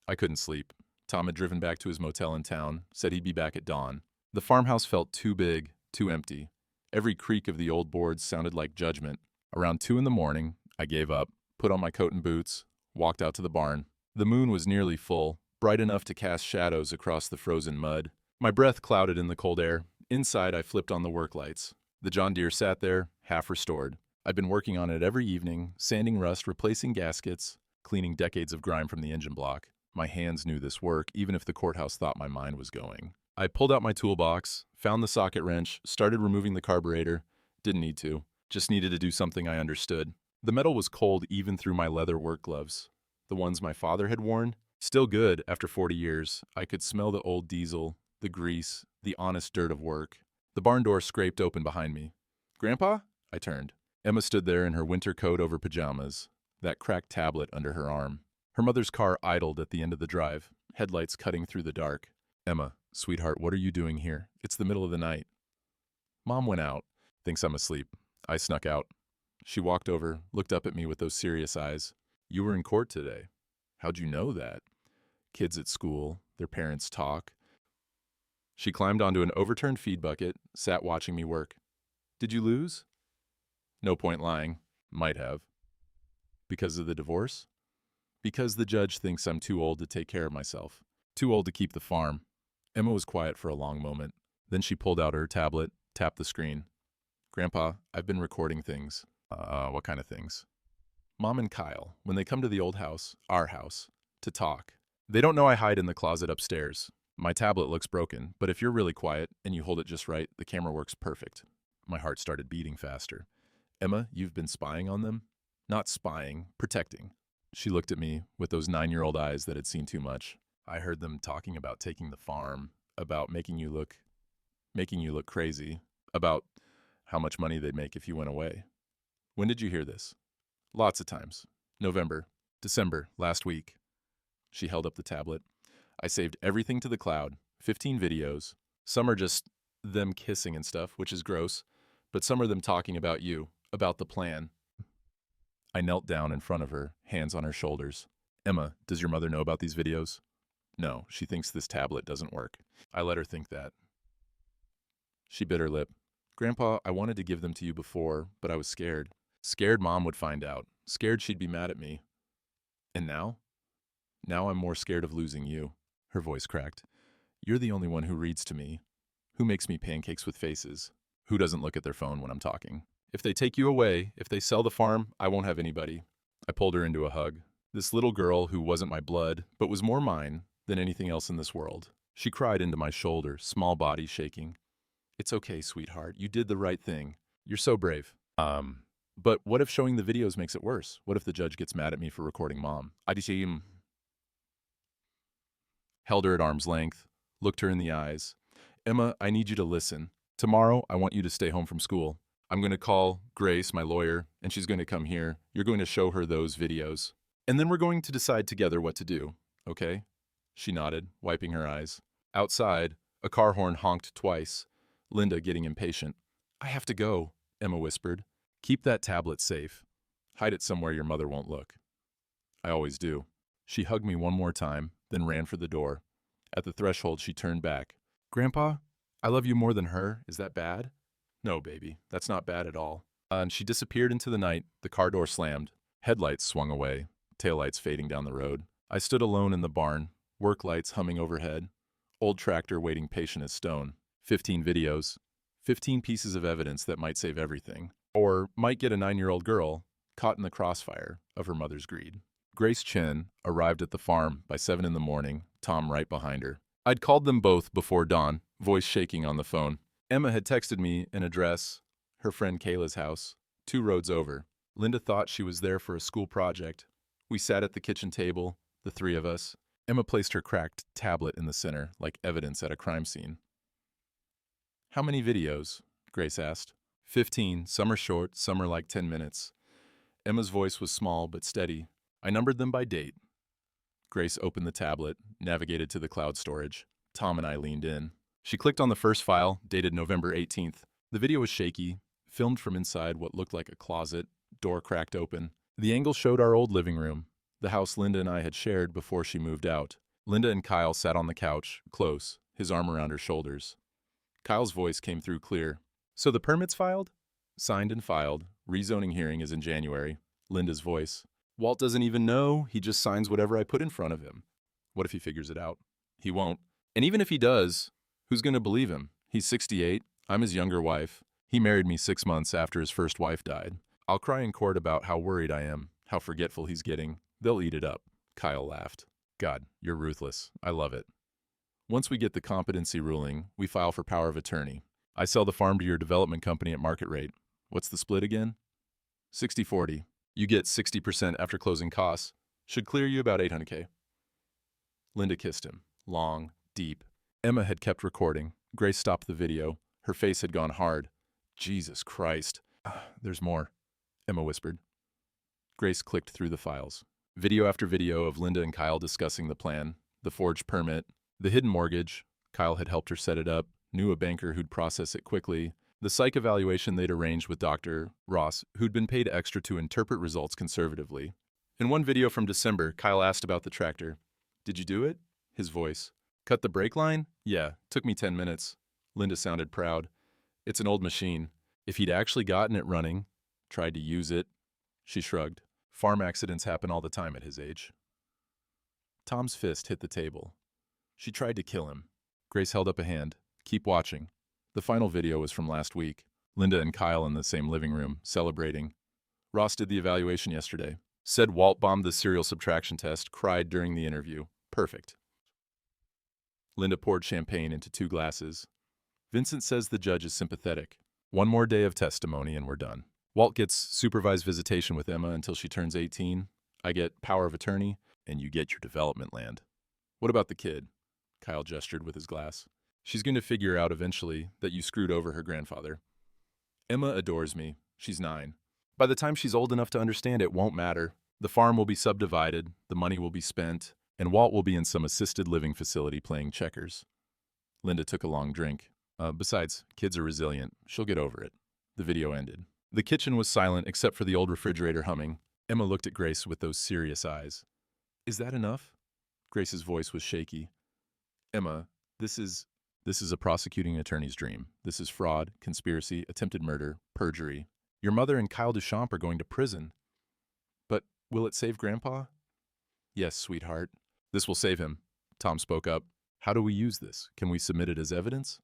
I couldn't sleep. Tom had driven back to his motel in town, said he'd be back at dawn. The farmhouse felt too big, too empty. Every creak of the old boards sounded like judgment. Around 2 in the morning, I gave up, put on my coat and boots, walked out to the barn. The moon was nearly full, bright enough to cast shadows across the frozen mud. My breath clouded in the cold air. Inside, I flipped on the work lights. The John Deere sat there, half restored. I'd been working on it every evening, sanding rust, replacing gaskets, cleaning decades of grime from the engine block. My hands knew this work, even if the courthouse thought my mind was going. I pulled out my toolbox, found the socket wrench, started removing the carburetor. Didn't need to. Just needed to do something I understood. The metal was cold even through my leather work gloves. The ones my father had worn, still good after 40 years. I could smell the old diesel, the grease, the honest dirt of work. The barn door scraped open behind me. Grandpa? I turned. Emma stood there in her winter coat over pajamas, that cracked tablet under her arm. Her mother's car idled at the end of the drive, headlights cutting through the dark. Emma, sweetheart, what are you doing here? It's the middle of the night. Mom went out. Thinks I'm asleep. I snuck out. She walked over, looked up at me with those serious eyes. You were in court today. How'd you know that? Kids at school, their parents talk. She climbed onto an overturned feed bucket, sat watching me work. Did you lose? No point lying. Might have. Because of the divorce? Because the judge thinks I'm too old to take care of myself. Too old to keep the farm. Emma was quiet for a long moment. Then she pulled out her tablet, tapped the screen. Grandpa, I've been recording things. What kind of things? Mom and Kyle, when they come to the old house, our house, to talk. They don't know I hide in the closet upstairs. My tablet looks broken, but if you're really quiet and you hold it just right, the camera works perfect. My heart started beating faster. Emma, you've been spying on them? Not spying, protecting. She looked at me with those 9-year-old eyes that had seen too much. I heard them talking about taking the farm, about making you look crazy, about how much money they'd make if you went away. When did you hear this? Lots of times. November, December, last week. She held up the tablet. I saved everything to the cloud, 15 videos. Some are just them kissing and stuff, which is gross, but some are them talking about you, about the plan. I knelt down in front of her, hands on her shoulders. Emma, does your mother know about these videos? No, she thinks this tablet doesn't work. I let her think that. She bit her lip. Grandpa, I wanted to give them to you before, but I was scared. Scared Mom would find out. Scared she'd be mad at me. And now? Now I'm more scared of losing you. Her voice cracked. You're the only one who reads to me. Who makes me pancakes with faces? Who doesn't look at their phone when I'm talking? If they take you away, if they sell the farm, I won't have anybody. I pulled her into a hug. This little girl who wasn't my blood, but was more mine than anything else in this world. She cried into my shoulder, small body shaking. It's okay, sweetheart. You did the right thing. You're so brave. But what if showing the videos makes it worse? What if the judge gets mad at me for recording Mom? I just held her at arm's length, looked her in the eyes. Emma, I need you to listen. Tomorrow, I want you to stay home from school. I'm going to call Grace, my lawyer, and she's going to come here. You're going to show her those videos. And then we're going to decide together what to do, okay? She nodded, wiping her eyes. Outside, a car horn honked twice, Linda getting impatient. I have to go, Emma whispered. Keep that tablet safe. Hide it somewhere your mother won't look. I always do. She hugged me one more time, then ran for the door. At the threshold, she turned back. Grandpa, I love you more than her. Is that bad? No, baby, that's not bad at all. And she disappeared into the night. The car door slammed. Headlights swung away, taillights fading down the road. I stood alone in the barn, work lights humming overhead, old tractor waiting patient as stone. 15 videos, 15 pieces of evidence that might save everything, or might get a 9-year-old girl caught in the crossfire of her mother's greed. Grace Chen arrived at the farm by 7 in the morning, Tom right behind her. I'd called them both before dawn, voice shaking on the phone. Emma had texted me an address, her friend Kayla's house, 2 roads over. Linda thought she was there for a school project. We sat at the kitchen table, the 3 of us. Emma placed her cracked tablet in the center, like evidence at a crime scene. How many videos? Grace asked. 15, some are short, some are like 10 minutes. Emma's voice was small but steady. I numbered them by date. Grace opened the tablet, navigated to the cloud storage. Tom and I leaned in. She clicked on the first file, dated November 18th. The video was shaky, filmed from inside what looked like a closet, door cracked open. The angle showed our old living room, the house Linda and I had shared before she moved out. Linda and Kyle sat on the couch, close, his arm around her shoulders. Kyle's voice came through clear. So the permit's filed? Signed and filed. Rezoning hearing is in January. Linda's voice. Walt doesn't even know. He just signs whatever I put in front of him. What if he figures it out? He won't. And even if he does, who's going to believe him? He's 68. I'm his younger wife. He married me 6 months after his first wife died. I'll cry in court about how worried I am, how forgetful he's getting. They'll eat it up. Kyle laughed. God, you're ruthless. I love it. Once we get the competency ruling, we file for power of attorney. I sell the farm to your development company at market rate. What's the split again? 60-40. You get 60% after closing costs. Should clear you about $800K. Linda kissed him. Long, deep. Emma had kept recording. Grace stopped the video. Her face had gone hard. Jesus Christ. There's more, Emma whispered. Grace clicked through the files. Video after video of Linda and Kyle discussing the plan, the forged permit, the hidden mortgage. Kyle had helped her set it up, knew a banker who'd process it quickly, the psych evaluation they'd arranged with Dr. Ross, who'd been paid extra to interpret results conservatively. In one video from December, Kyle asked about the tractor. Did you do it? His voice. Cut the brake line? Yeah, took me 10 minutes. Linda sounded proud. It's an old machine. If he'd actually gotten it running, tried to use it, she shrugged. Farm accidents happen all the time at his age. Tom's fist hit the table. She tried to kill him. Grace held up a hand. Keep watching. The final video was from last week. Linda and Kyle in the same living room, celebrating. Ross did the evaluation yesterday. Said Walt bombed the serial subtraction test, cried during the interview. Perfect. Linda poured champagne into 2 glasses. Vincent says the judge is sympathetic. 1 more day of testimony and we're done. Walt gets supervised visitation with Emma until she turns 18. I get power of attorney, and you get your development land. What about the kid? Kyle gestured with his glass. She's going to figure out eventually that you screwed over her grandfather. Emma adores me. She's 9. By the time she's old enough to understand, it won't matter. The farm will be subdivided, the money will be spent, and Walt will be in some assisted living facility playing checkers. Linda took a long drink. Besides, kids are resilient. She'll get over it. The video ended. The kitchen was silent except for the old refrigerator humming. Emma looked at Grace with those serious eyes. Is that enough? Grace's voice was shaky. Emma, this is a prosecuting attorney's dream. This is fraud, conspiracy, attempted murder, perjury. Your mother and Kyle Duchamp are going to prison. But will it save Grandpa? Yes, sweetheart. This will save him. Tom spoke up. How do we use this? Can we submit it as evidence?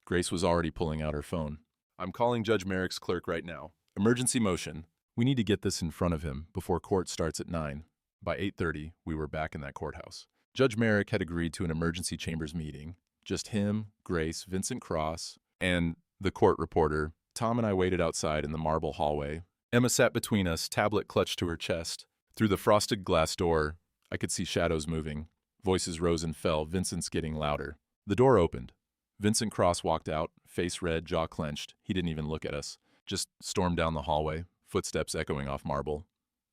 Grace was already pulling out her phone. I'm calling Judge Merrick's clerk right now. Emergency motion. We need to get this in front of him before court starts at 9. By 8:30, we were back in that courthouse. Judge Merrick had agreed to an emergency chambers meeting. Just him, Grace, Vincent Cross, and the court reporter. Tom and I waited outside in the marble hallway. Emma sat between us, tablet clutched to her chest. Through the frosted glass door, I could see shadows moving. Voices rose and fell, Vincent's getting louder. The door opened. Vincent Cross walked out, face red, jaw clenched. He didn't even look at us. Just stormed down the hallway, footsteps echoing off marble.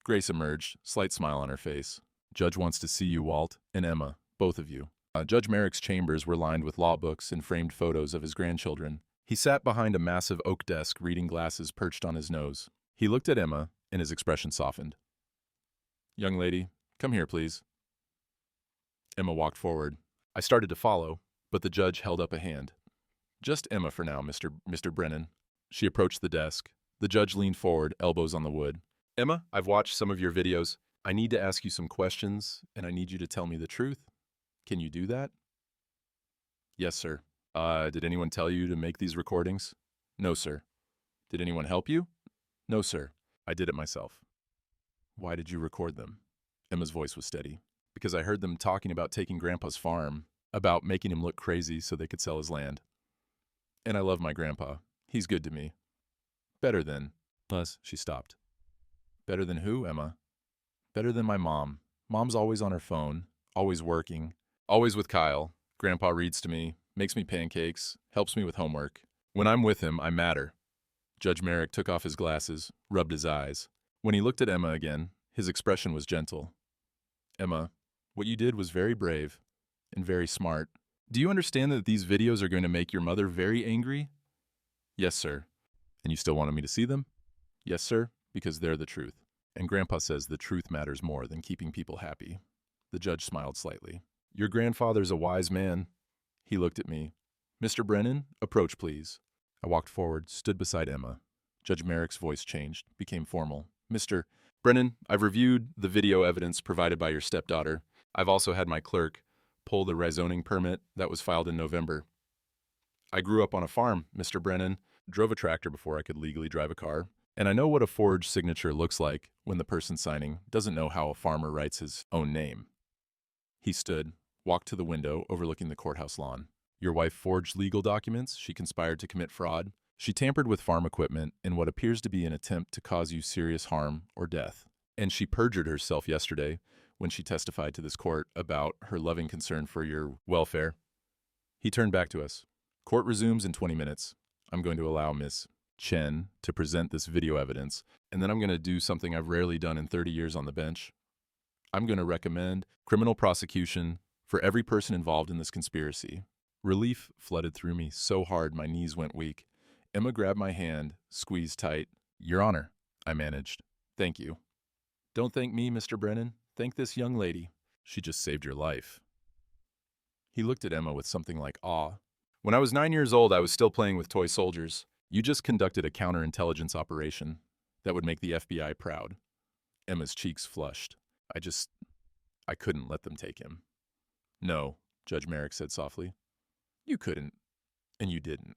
Grace emerged, slight smile on her face. Judge wants to see you, Walt, and Emma, both of you. Judge Merrick's chambers were lined with law books and framed photos of his grandchildren. He sat behind a massive oak desk, reading glasses perched on his nose. He looked at Emma, and his expression softened. Young lady, come here, please. Emma walked forward. I started to follow, but the judge held up a hand. Just Emma for now, Mr. Brennan. She approached the desk. The judge leaned forward, elbows on the wood. Emma, I've watched some of your videos. I need to ask you some questions, and I need you to tell me the truth. Can you do that? Yes, sir. Did anyone tell you to make these recordings? No, sir. Did anyone help you? No, sir. I did it myself. Why did you record them? Emma's voice was steady. Because I heard them talking about taking Grandpa's farm, about making him look crazy so they could sell his land. And I love my grandpa. He's good to me. Better than... Plus, she stopped. Better than who, Emma? Better than my mom. Mom's always on her phone, always working, always with Kyle. Grandpa reads to me, makes me pancakes, helps me with homework. When I'm with him, I matter. Judge Merrick took off his glasses, rubbed his eyes. When he looked at Emma again, his expression was gentle. Emma, what you did was very brave and very smart. Do you understand that these videos are going to make your mother very angry? Yes, sir. And you still wanted me to see them? Yes, sir, because they're the truth. And Grandpa says the truth matters more than keeping people happy. The judge smiled slightly. Your grandfather's a wise man. He looked at me. Mr. Brennan, approach, please. I walked forward, stood beside Emma. Judge Merrick's voice changed, became formal. Mr. Brennan, I've reviewed the video evidence provided by your stepdaughter. I've also had my clerk pull the rezoning permit that was filed in November. I grew up on a farm, Mr. Brennan, drove a tractor before I could legally drive a car, and I know what a forged signature looks like when the person signing doesn't know how a farmer writes his own name. He stood, walked to the window overlooking the courthouse lawn. Your wife forged legal documents, she conspired to commit fraud, she tampered with farm equipment in what appears to be an attempt to cause you serious harm or death. And she perjured herself yesterday when she testified to this court about her loving concern for your welfare. He turned back to us. Court resumes in 20 minutes. I'm going to allow Miss Chen to present this video evidence, and then I'm going to do something I've rarely done in 30 years on the bench. I'm going to recommend criminal prosecution for every person involved in this conspiracy. Relief flooded through me so hard my knees went weak. Emma grabbed my hand, squeezed tight. Your Honor, I managed. Thank you. Don't thank me, Mr. Brennan. Thank this young lady. She just saved your life. He looked at Emma with something like awe. When I was 9 years old, I was still playing with toy soldiers. You just conducted a counterintelligence operation that would make the FBI proud. Emma's cheeks flushed. I couldn't let them take him. No, Judge Merrick said softly. You couldn't, and you didn't.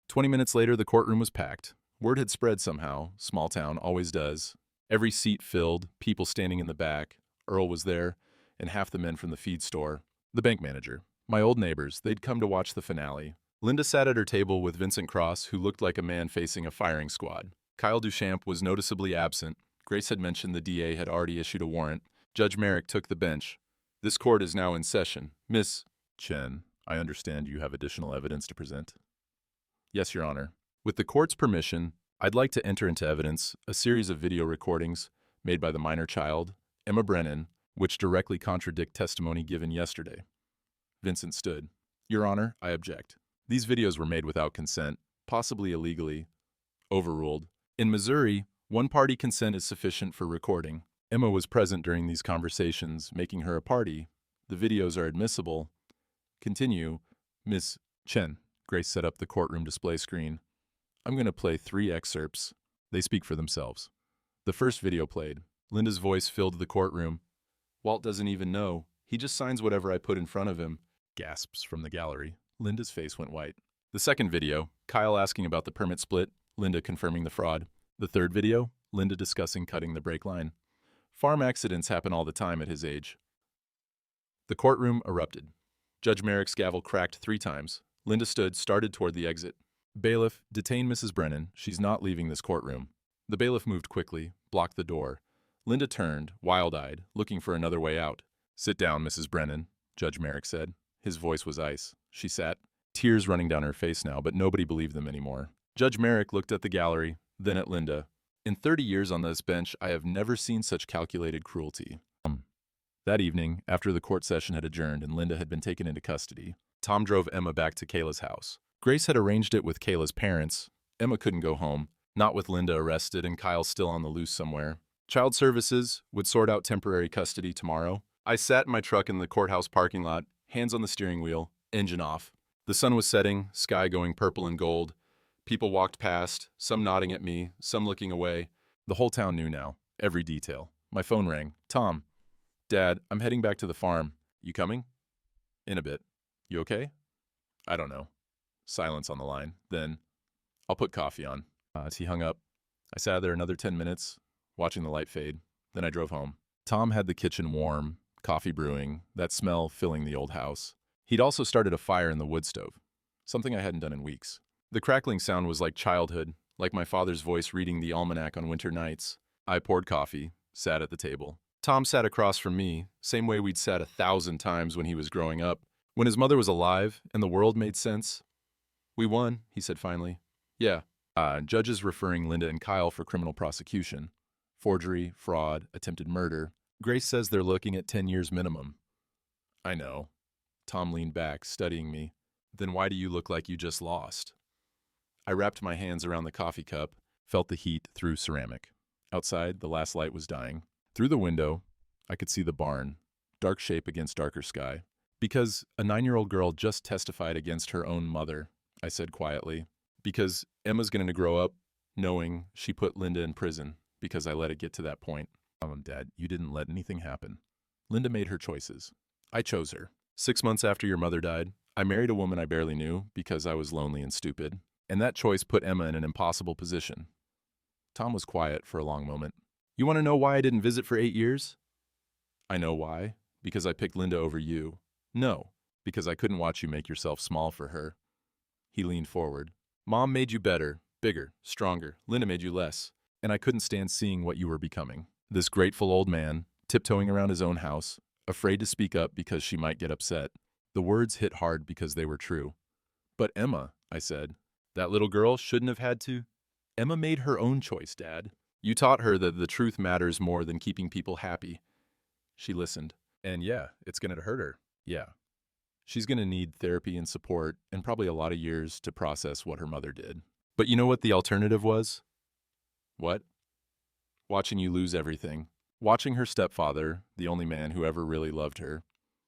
20 minutes later, the courtroom was packed. Word had spread somehow. Small town always does. Every seat filled, people standing in the back. Earl was there, and half the men from the feed store. The bank manager. My old neighbors. They'd come to watch the finale. Linda sat at her table with Vincent Cross, who looked like a man facing a firing squad. Kyle Duchamp was noticeably absent. Grace had mentioned the DA had already issued a warrant. Judge Merrick took the bench. This court is now in session. Miss Chen, I understand you have additional evidence to present. Yes, Your Honor. With the court's permission, I'd like to enter into evidence a series of video recordings made by the minor child, Emma Brennan, which directly contradict testimony given yesterday. Vincent stood. Your Honor, I object. These videos were made without consent, possibly illegally. Overruled. In Missouri, one-party consent is sufficient for recording. Emma was present during these conversations, making her a party. The videos are admissible. Continue. Miss Chen. Grace set up the courtroom display screen. I'm going to play 3 excerpts. They speak for themselves. The first video played. Linda's voice filled the courtroom. Walt doesn't even know. He just signs whatever I put in front of him. Gasps from the gallery. Linda's face went white. The second video, Kyle asking about the permit split, Linda confirming the fraud. The third video, Linda discussing cutting the brake line. Farm accidents happen all the time at his age. The courtroom erupted. Judge Merrick's gavel cracked 3 times. Linda stood, started toward the exit. Bailiff, detain Mrs. Brennan. She's not leaving this courtroom. The bailiff moved quickly, blocked the door. Linda turned, wild-eyed, looking for another way out. Sit down, Mrs. Brennan, Judge Merrick said. His voice was ice. She sat, tears running down her face now, but nobody believed them anymore. Judge Merrick looked at the gallery, then at Linda. In 30 years on this bench, I have never seen such calculated cruelty. That evening, after the court session had adjourned and Linda had been taken into custody, Tom drove Emma back to Kayla's house. Grace had arranged it with Kayla's parents. Emma couldn't go home, not with Linda arrested and Kyle still on the loose somewhere. Child Services would sort out temporary custody tomorrow. I sat in my truck in the courthouse parking lot, hands on the steering wheel, engine off. The sun was setting, sky going purple and gold. People walked past, some nodding at me, some looking away. The whole town knew now, every detail. My phone rang. Tom. Dad, I'm heading back to the farm. You coming? In a bit. You okay? I don't know. Silence on the line. Then, I'll put coffee on. As he hung up, I sat there another 10 minutes, watching the light fade. Then I drove home. Tom had the kitchen warm, coffee brewing, that smell filling the old house. He'd also started a fire in the wood stove, something I hadn't done in weeks. The crackling sound was like childhood, like my father's voice reading the almanac on winter nights. I poured coffee, sat at the table. Tom sat across from me, same way we'd sat 1,000 times when he was growing up. When his mother was alive and the world made sense. We won, he said finally. Yeah. Judges referring Linda and Kyle for criminal prosecution. Forgery, fraud, attempted murder. Grace says they're looking at 10 years minimum. I know. Tom leaned back, studying me. Then why do you look like you just lost? I wrapped my hands around the coffee cup, felt the heat through ceramic. Outside, the last light was dying. Through the window, I could see the barn, dark shape against darker sky. Because a 9-year-old girl just testified against her own mother, I said quietly. Because Emma's going to grow up knowing she put Linda in prison because I let it get to that point. Dad, you didn't let anything happen. Linda made her choices. I chose her. 6 months after your mother died, I married a woman I barely knew because I was lonely and stupid. And that choice put Emma in an impossible position. Tom was quiet for a long moment. You want to know why I didn't visit for 8 years? I know why. Because I picked Linda over you. No, because I couldn't watch you make yourself small for her. He leaned forward. Mom made you better, bigger, stronger. Linda made you less. And I couldn't stand seeing what you were becoming. This grateful old man, tiptoeing around his own house, afraid to speak up because she might get upset. The words hit hard because they were true. But Emma, I said, that little girl shouldn't have had to. Emma made her own choice, Dad. You taught her that the truth matters more than keeping people happy. She listened. And yeah, it's going to hurt her. Yeah. She's going to need therapy and support and probably a lot of years to process what her mother did. But you know what the alternative was? What? Watching you lose everything. Watching her stepfather, the only man who ever really loved her,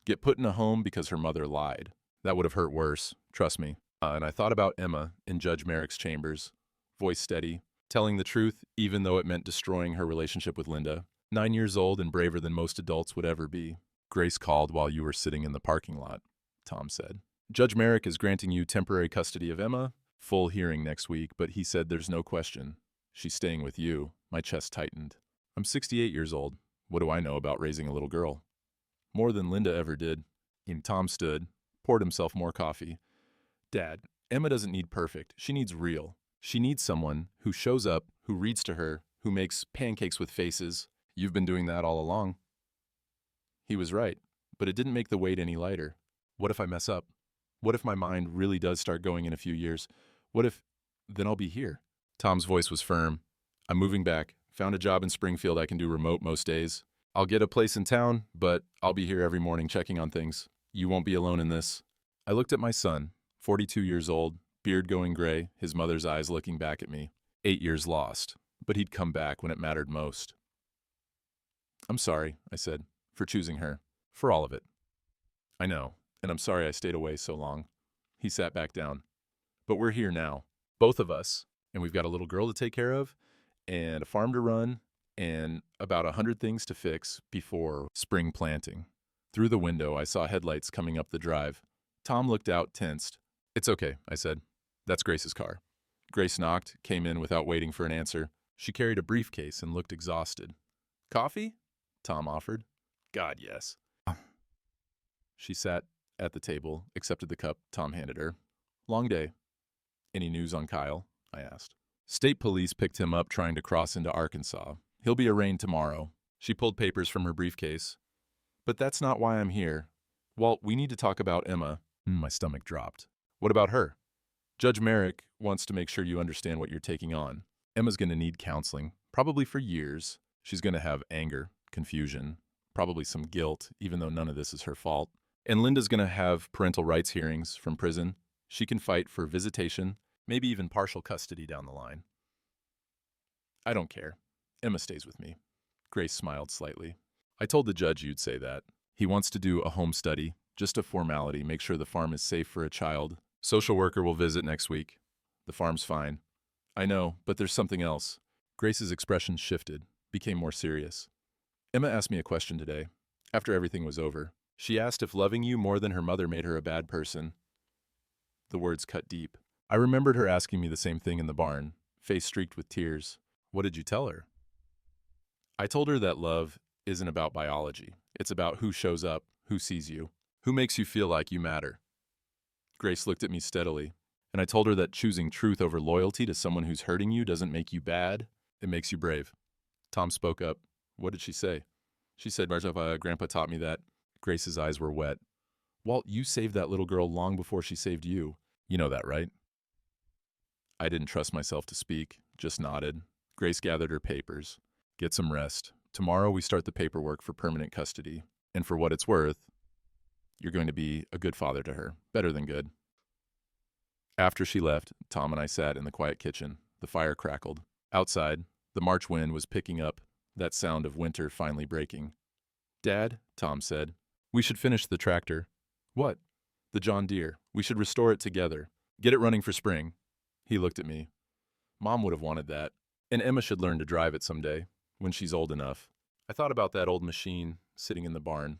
get put in a home because her mother lied. That would have hurt worse, trust me. And I thought about Emma in Judge Merrick's chambers, voice steady, telling the truth even though it meant destroying her relationship with Linda. 9 years old and braver than most adults would ever be. Grace called while you were sitting in the parking lot, Tom said. Judge Merrick is granting you temporary custody of Emma. Full hearing next week, but he said there's no question. She's staying with you. My chest tightened. I'm 68 years old. What do I know about raising a little girl? More than Linda ever did. And Tom stood, poured himself more coffee. Dad, Emma doesn't need perfect. She needs real. She needs someone who shows up, who reads to her, who makes pancakes with faces. You've been doing that all along. He was right, but it didn't make the weight any lighter. What if I mess up? What if my mind really does start going in a few years? What if, then I'll be here. Tom's voice was firm. I'm moving back. Found a job in Springfield I can do remote most days. I'll get a place in town, but I'll be here every morning checking on things. You won't be alone in this. I looked at my son, 42 years old, beard going gray, his mother's eyes looking back at me. 8 years lost, but he'd come back when it mattered most. I'm sorry, I said, for choosing her. For all of it. I know, and I'm sorry I stayed away so long. He sat back down. But we're here now, both of us, and we've got a little girl to take care of, and a farm to run, and about 100 things to fix before spring planting. Through the window, I saw headlights coming up the drive. Tom looked out, tensed. It's okay, I said. That's Grace's car. Grace knocked, came in without waiting for an answer. She carried a briefcase and looked exhausted. Coffee? Tom offered. God, yes. She sat at the table, accepted the cup Tom handed her. Long day. Any news on Kyle? I asked. State police picked him up trying to cross into Arkansas. He'll be arraigned tomorrow. She pulled papers from her briefcase. But that's not why I'm here. Walt, we need to talk about Emma. My stomach dropped. What about her? Judge Merrick wants to make sure you understand what you're taking on. Emma's going to need counseling, probably for years. She's going to have anger, confusion, probably some guilt, even though none of this is her fault. And Linda's going to have parental rights hearings from prison. She can fight for visitation, maybe even partial custody down the line. I don't care. Emma stays with me. Grace smiled slightly. I told the judge you'd say that. He wants to do a home study, just a formality, make sure the farm is safe for a child. Social worker will visit next week. The farm's fine. I know, but there's something else. Grace's expression shifted, became more serious. Emma asked me a question today, after everything was over. She asked if loving you more than her mother made her a bad person. The words cut deep. I remembered her asking me the same thing in the barn, face streaked with tears. What did you tell her? I told her that love isn't about biology. It's about who shows up, who sees you, who makes you feel like you matter. Grace looked at me steadily, and I told her that choosing truth over loyalty to someone who's hurting you doesn't make you bad, it makes you brave. Tom spoke up. What did she say? She said, Grandpa taught me that. Grace's eyes were wet. Walt, you saved that little girl long before she saved you. You know that, right? I didn't trust myself to speak, just nodded. Grace gathered her papers. Get some rest. Tomorrow we start the paperwork for permanent custody. And for what it's worth, you're going to be a good father to her. Better than good. After she left, Tom and I sat in the quiet kitchen. The fire crackled. Outside, the March wind was picking up, that sound of winter finally breaking. Dad, Tom said, we should finish the tractor. What? The John Deere. We should restore it together. Get it running for spring. He looked at me. Mom would have wanted that. And Emma should learn to drive it someday, when she's old enough. I thought about that old machine sitting in the barn,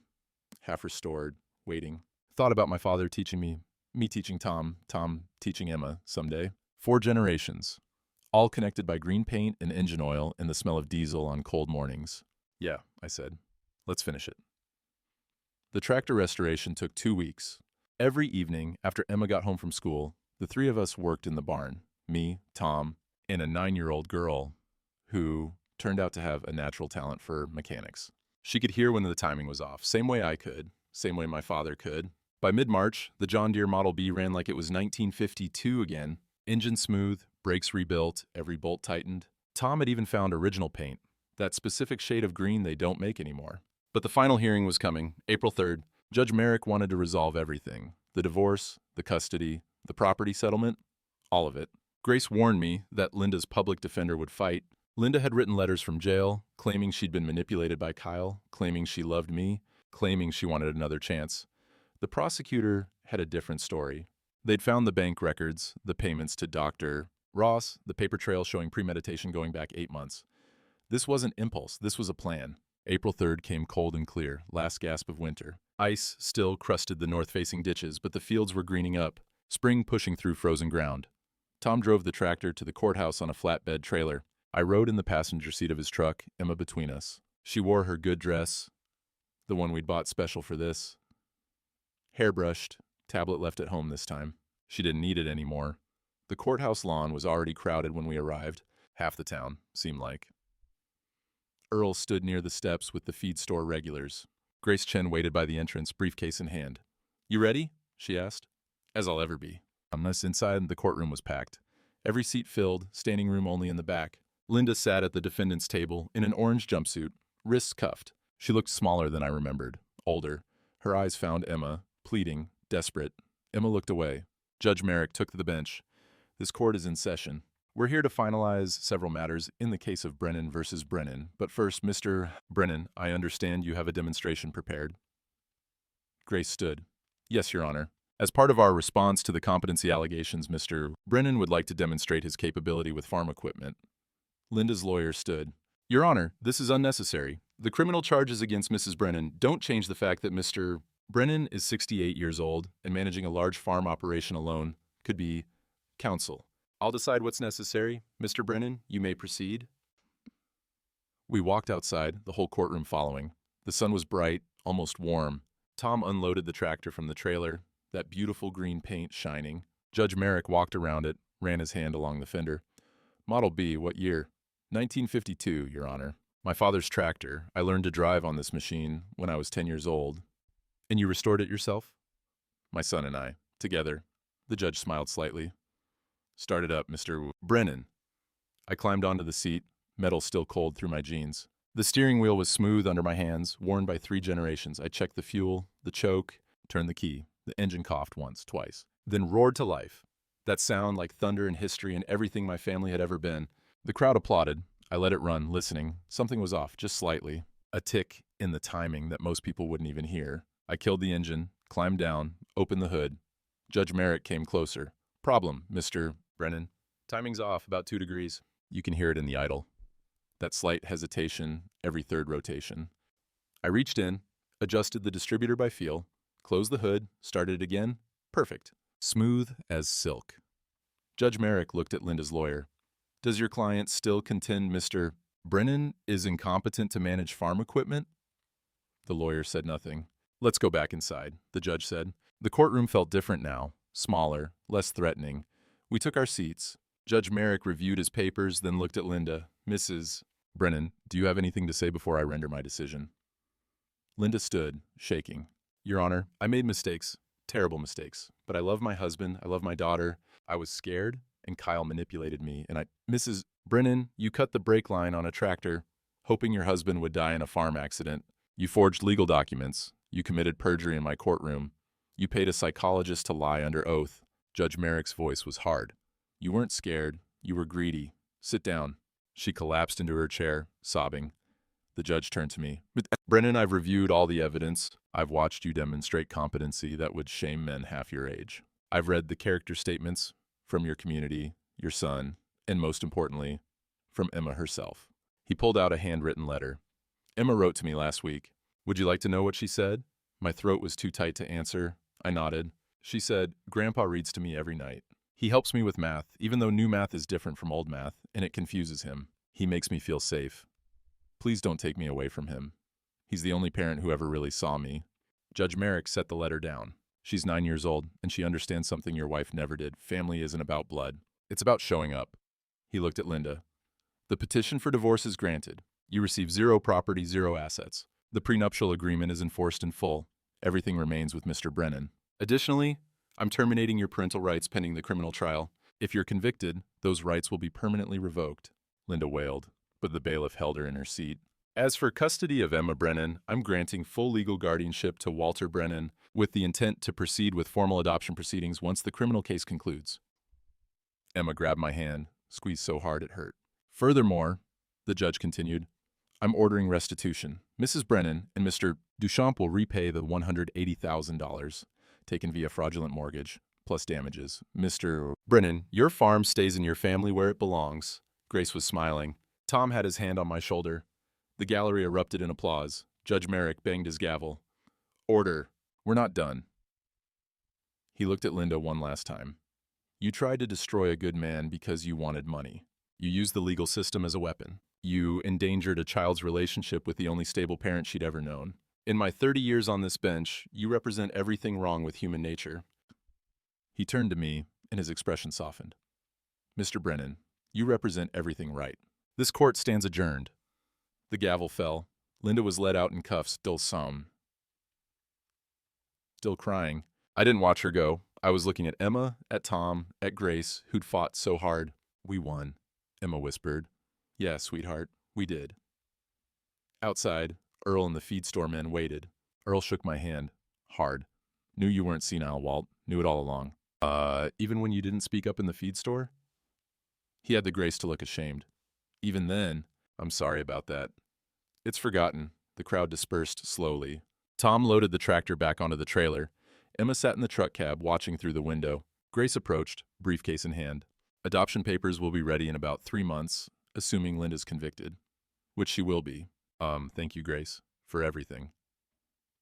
half restored, waiting. Thought about my father teaching me teaching Tom teaching Emma someday. 4 generations, all connected by green paint and engine oil and the smell of diesel on cold mornings. Yeah, I said. Let's finish it. The tractor restoration took 2 weeks. Every evening after Emma got home from school, the 3 of us worked in the barn. Me, Tom, and a 9-year-old girl who turned out to have a natural talent for mechanics. She could hear when the timing was off, same way I could, same way my father could. By mid-March, the John Deere Model B ran like it was 1952 again. Engine smooth, brakes rebuilt, every bolt tightened. Tom had even found original paint, that specific shade of green they don't make anymore. But the final hearing was coming, April 3rd. Judge Merrick wanted to resolve everything. The divorce, the custody, the property settlement, all of it. Grace warned me that Linda's public defender would fight. Linda had written letters from jail, claiming she'd been manipulated by Kyle, claiming she loved me, claiming she wanted another chance. The prosecutor had a different story. They'd found the bank records, the payments to Dr. Ross, the paper trail showing premeditation going back 8 months. This wasn't impulse, this was a plan. April 3rd came cold and clear, last gasp of winter. Ice still crusted the north-facing ditches, but the fields were greening up, spring pushing through frozen ground. Tom drove the tractor to the courthouse on a flatbed trailer. I rode in the passenger seat of his truck, Emma between us. She wore her good dress, the one we'd bought special for this. Hairbrushed, tablet left at home this time. She didn't need it anymore. The courthouse lawn was already crowded when we arrived. Half the town, seemed like. Earl stood near the steps with the feed store regulars. Grace Chen waited by the entrance, briefcase in hand. "You ready?" she asked. "As I'll ever be." Unless inside, the courtroom was packed. Every seat filled, standing room only in the back. Linda sat at the defendant's table in an orange jumpsuit, wrists cuffed. She looked smaller than I remembered, older. Her eyes found Emma, pleading, desperate. Emma looked away. Judge Merrick took to the bench. "This court is in session. We're here to finalize several matters in the case of Brennan versus Brennan. But first, Mr. Brennan, I understand you have a demonstration prepared." Grace stood. "Yes, Your Honor. As part of our response to the competency allegations, Mr. Brennan would like to demonstrate his capability with farm equipment." Linda's lawyer stood. "Your Honor, this is unnecessary. The criminal charges against Mrs. Brennan don't change the fact that Mr. Brennan is 68 years old and managing a large farm operation alone could be counsel. I'll decide what's necessary. Mr. Brennan, you may proceed." We walked outside, the whole courtroom following. The sun was bright, almost warm. Tom unloaded the tractor from the trailer, that beautiful green paint shining. Judge Merrick walked around it, ran his hand along the fender. "Model B, what year?" 1952, Your Honor. My father's tractor. I learned to drive on this machine when I was 10 years old. "And you restored it yourself?" "My son and I, together." The judge smiled slightly. "Start it up, Mr. Brennan." I climbed onto the seat, metal still cold through my jeans. The steering wheel was smooth under my hands, worn by 3 generations. I checked the fuel, the choke, turned the key. The engine coughed once, twice, then roared to life. That sound like thunder and history and everything my family had ever been. The crowd applauded. I let it run, listening. Something was off, just slightly. A tick in the timing that most people wouldn't even hear. I killed the engine, climbed down, opened the hood. Judge Merrick came closer. "Problem, Mr. Brennan. Timing's off, about 2 degrees. You can hear it in the idle. That slight hesitation every 3rd rotation." I reached in, adjusted the distributor by feel, closed the hood, started it again. Perfect. Smooth as silk. Judge Merrick looked at Linda's lawyer. "Does your client still contend Mr. Brennan is incompetent to manage farm equipment?" The lawyer said nothing. "Let's go back inside," the judge said. The courtroom felt different now, smaller, less threatening. We took our seats. Judge Merrick reviewed his papers, then looked at Linda. "Mrs. Brennan, do you have anything to say before I render my decision?" Linda stood, shaking. "Your Honor, I made mistakes, terrible mistakes, but I love my husband, I love my daughter. I was scared, and Kyle manipulated me, and Mrs. Brennan, you cut the brake line on a tractor, hoping your husband would die in a farm accident. You forged legal documents. You committed perjury in my courtroom. You paid a psychologist to lie under oath." Judge Merrick's voice was hard. "You weren't scared. You were greedy. Sit down." She collapsed into her chair, sobbing. The judge turned to me. "Brennan, I've reviewed all the evidence. I've watched you demonstrate competency that would shame men half your age. I've read the character statements from your community, your son, and most importantly, from Emma herself." He pulled out a handwritten letter. "Emma wrote to me last week. Would you like to know what she said?" My throat was too tight to answer. I nodded. She said, "Grandpa reads to me every night. He helps me with math, even though new math is different from old math, and it confuses him. He makes me feel safe. Please don't take me away from him. He's the only parent who ever really saw me." Judge Merrick set the letter down. "She's 9 years old, and she understands something your wife never did. Family isn't about blood. It's about showing up." He looked at Linda. "The petition for divorce is granted. You receive 0 property, 0 assets. The prenuptial agreement is enforced in full. Everything remains with Mr. Brennan. Additionally, I'm terminating your parental rights pending the criminal trial. If you're convicted, those rights will be permanently revoked." Linda wailed, but the bailiff held her in her seat. "As for custody of Emma Brennan, I'm granting full legal guardianship to Walter Brennan with the intent to proceed with formal adoption proceedings once the criminal case concludes." Emma grabbed my hand, squeezed so hard it hurt. "Furthermore," the judge continued, "I'm ordering restitution. Mrs. Brennan and Mr. Duchamp will repay the $180,000 taken via fraudulent mortgage, plus damages. Mr. Brennan, your farm stays in your family where it belongs." Grace was smiling. Tom had his hand on my shoulder. The gallery erupted in applause. Judge Merrick banged his gavel. Order. We're not done. He looked at Linda one last time. You tried to destroy a good man because you wanted money. You used the legal system as a weapon. You endangered a child's relationship with the only stable parent she'd ever known. In my 30 years on this bench, you represent everything wrong with human nature. He turned to me, and his expression softened. Mr. Brennan, you represent everything right. This court stands adjourned. The gavel fell. Linda was led out in cuffs, still crying. I didn't watch her go. I was looking at Emma, at Tom, at Grace, who'd fought so hard. We won, Emma whispered. Yeah, sweetheart, we did. Outside, Earl and the feed store men waited. Earl shook my hand. Hard. Knew you weren't senile, Walt. Knew it all along. Even when you didn't speak up in the feed store? He had the grace to look ashamed. Even then, I'm sorry about that. It's forgotten. The crowd dispersed slowly. Tom loaded the tractor back onto the trailer. Emma sat in the truck cab, watching through the window. Grace approached, briefcase in hand. Adoption papers will be ready in about 3 months, assuming Linda's convicted. Which she will be. Thank you, Grace, for everything.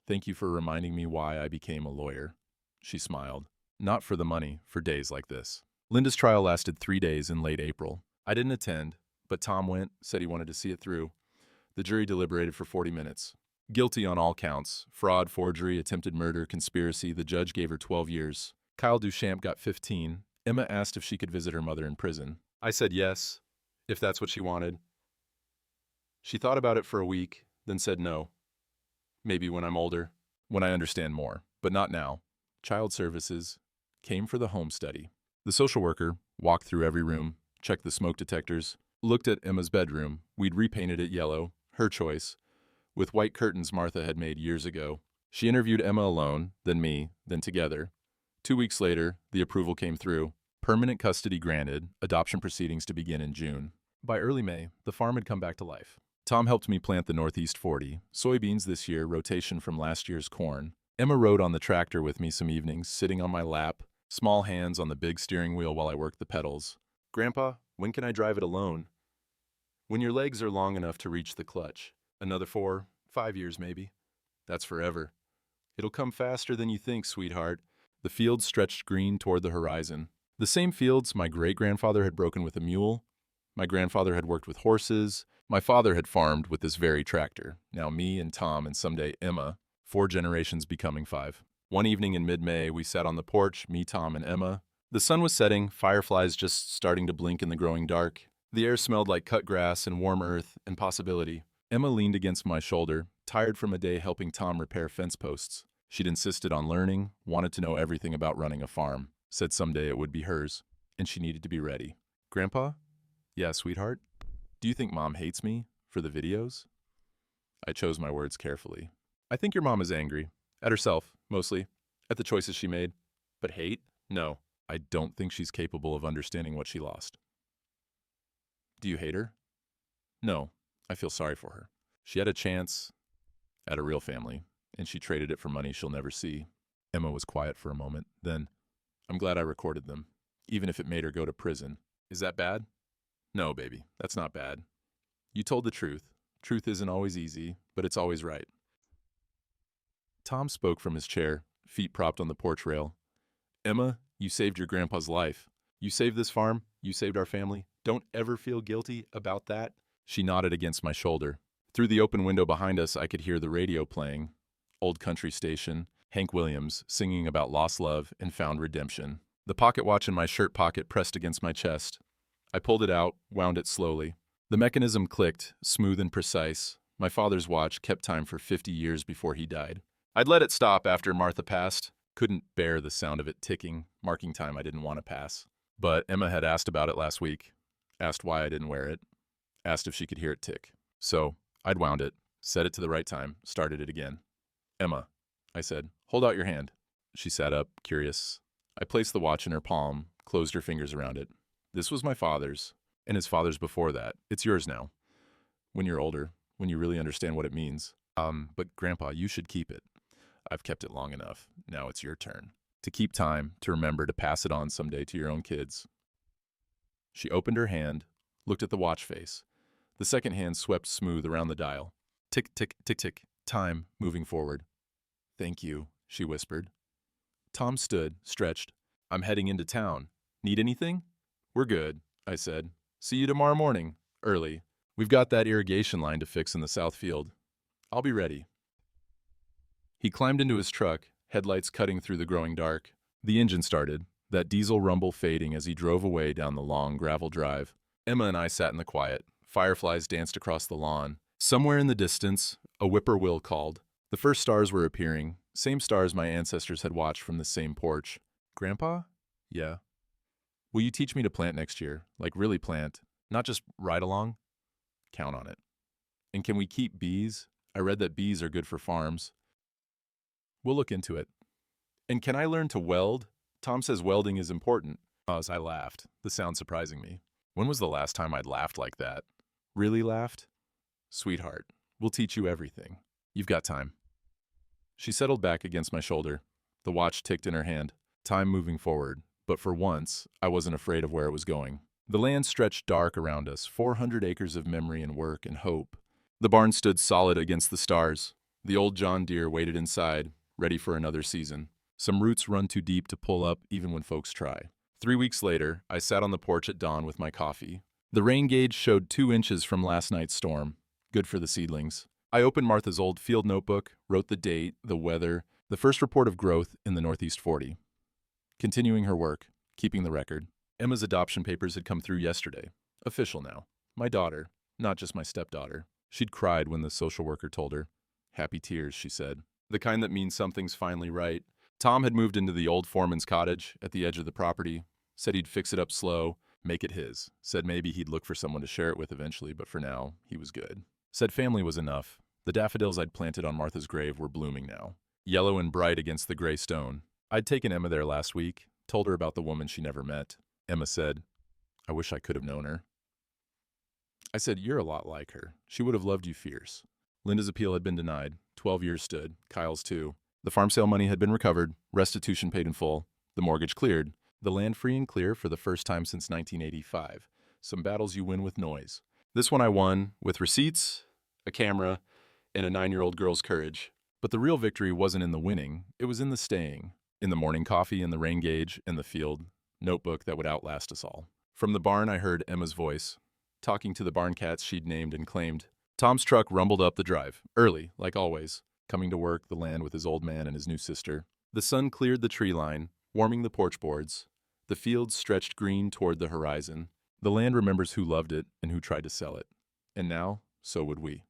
Thank you for reminding me why I became a lawyer. She smiled. Not for the money, for days like this. Linda's trial lasted 3 days in late April. I didn't attend, but Tom went, said he wanted to see it through. The jury deliberated for 40 minutes. Guilty on all counts. Fraud, forgery, attempted murder, conspiracy. The judge gave her 12 years. Kyle Duchamp got 15. Emma asked if she could visit her mother in prison. I said yes, if that's what she wanted. She thought about it for a week, then said no. Maybe when I'm older, when I understand more, but not now. Child Services came for the home study. The social worker walked through every room, checked the smoke detectors, looked at Emma's bedroom. We'd repainted it yellow, her choice, with white curtains Martha had made years ago. She interviewed Emma alone, then me, then together. 2 weeks later, the approval came through. Permanent custody granted, adoption proceedings to begin in June. By early May, the farm had come back to life. Tom helped me plant the Northeast 40, soybeans this year, rotation from last year's corn. Emma rode on the tractor with me some evenings, sitting on my lap, small hands on the big steering wheel while I worked the pedals. Grandpa, when can I drive it alone? When your legs are long enough to reach the clutch. Another 4, 5 years maybe. That's forever. It'll come faster than you think, sweetheart. The fields stretched green toward the horizon. The same fields my great-grandfather had broken with a mule. My grandfather had worked with horses. My father had farmed with this very tractor. Now me and Tom and someday Emma, 4 generations becoming 5. One evening in mid-May, we sat on the porch, me, Tom, and Emma. The sun was setting, fireflies just starting to blink in the growing dark. The air smelled like cut grass and warm earth and possibility. Emma leaned against my shoulder, tired from a day helping Tom repair fence posts. She'd insisted on learning, wanted to know everything about running a farm, said someday it would be hers, and she needed to be ready. Grandpa? Yeah, sweetheart? Do you think Mom hates me for the videos? I chose my words carefully. I think your mom is angry. At herself, mostly. At the choices she made. But hate? No. I don't think she's capable of understanding what she lost. Do you hate her? No. I feel sorry for her. She had a chance at a real family, and she traded it for money she'll never see. Emma was quiet for a moment. Then, I'm glad I recorded them, even if it made her go to prison. Is that bad? No, baby, that's not bad. You told the truth. Truth isn't always easy, but it's always right. Tom spoke from his chair, feet propped on the porch rail. Emma, you saved your grandpa's life. You saved this farm. You saved our family. Don't ever feel guilty about that. She nodded against my shoulder. Through the open window behind us, I could hear the radio playing. Old country station, Hank Williams, singing about lost love and found redemption. The pocket watch in my shirt pocket pressed against my chest. I pulled it out, wound it slowly. The mechanism clicked, smooth and precise. My father's watch kept time for 50 years before he died. I'd let it stop after Martha passed. Couldn't bear the sound of it ticking, marking time I didn't want to pass. But Emma had asked about it last week. Asked why I didn't wear it. Asked if she could hear it tick. So, I'd wound it, set it to the right time, started it again. Emma, I said, hold out your hand. She sat up, curious. I placed the watch in her palm, closed her fingers around it. This was my father's, and his father's before that. It's yours now. When you're older, when you really understand what it means. But Grandpa, you should keep it. I've kept it long enough. Now it's your turn. To keep time, to remember to pass it on someday to your own kids. She opened her hand, looked at the watch face. The second hand swept smooth around the dial. Tick, tick, tick, tick. Time moving forward. Thank you, she whispered. Tom stood, stretched. I'm heading into town. Need anything? We're good, I said. See you tomorrow morning, early. We've got that irrigation line to fix in the south field. I'll be ready. He climbed into his truck, headlights cutting through the growing dark. The engine started, that diesel rumble fading as he drove away down the long gravel drive. Emma and I sat in the quiet. Fireflies danced across the lawn. Somewhere in the distance, a whippoorwill called. The first stars were appearing, same stars my ancestors had watched from the same porch. Grandpa? Yeah. Will you teach me to plant next year? Like really plant, not just ride along? Count on it. And can we keep bees? I read that bees are good for farms. We'll look into it. And can I learn to weld? Tom says welding is important. As I laughed, the sound surprising me. When was the last time I'd laughed like that? Really laughed? Sweetheart, we'll teach you everything. You've got time. She settled back against my shoulder. The watch ticked in her hand. Time moving forward. But for once, I wasn't afraid of where it was going. The land stretched dark around us, 400 acres of memory and work and hope. The barn stood solid against the stars. The old John Deere waited inside, ready for another season. Some roots run too deep to pull up even when folks try. 3 weeks later, I sat on the porch at dawn with my coffee. The rain gauge showed 2 inches from last night's storm. Good for the seedlings. I opened Martha's old field notebook, wrote the date, the weather, the first report of growth in the Northeast 40. Continuing her work, keeping the record. Emma's adoption papers had come through yesterday. Official now. My daughter, not just my stepdaughter. She'd cried when the social worker told her. Happy tears, she said. The kind that means something's finally right. Tom had moved into the old foreman's cottage at the edge of the property, said he'd fix it up slow, make it his, said maybe he'd look for someone to share it with eventually, but for now, he was good. Said family was enough. The daffodils I'd planted on Martha's grave were blooming now, yellow and bright against the gray stone. I'd taken Emma there last week, told her about the woman she never met. Emma said, I wish I could have known her. I said, you're a lot like her. She would have loved you fierce. Linda's appeal had been denied. 12 years stood. Kyle's too. The farm sale money had been recovered, restitution paid in full, the mortgage cleared, the land free and clear for the first time since 1985. Some battles you win with noise. This one I won with receipts, a camera, and a 9-year-old girl's courage. But the real victory wasn't in the winning, it was in the staying. In the morning coffee, in the rain gauge, in the field notebook that would outlast us all. From the barn I heard Emma's voice, talking to the barn cats she'd named and claimed. Tom's truck rumbled up the drive, early, like always, coming to work the land with his old man and his new sister. The sun cleared the tree line, warming the porch boards. The fields stretched green toward the horizon. The land remembers who loved it and who tried to sell it. And now, so would we.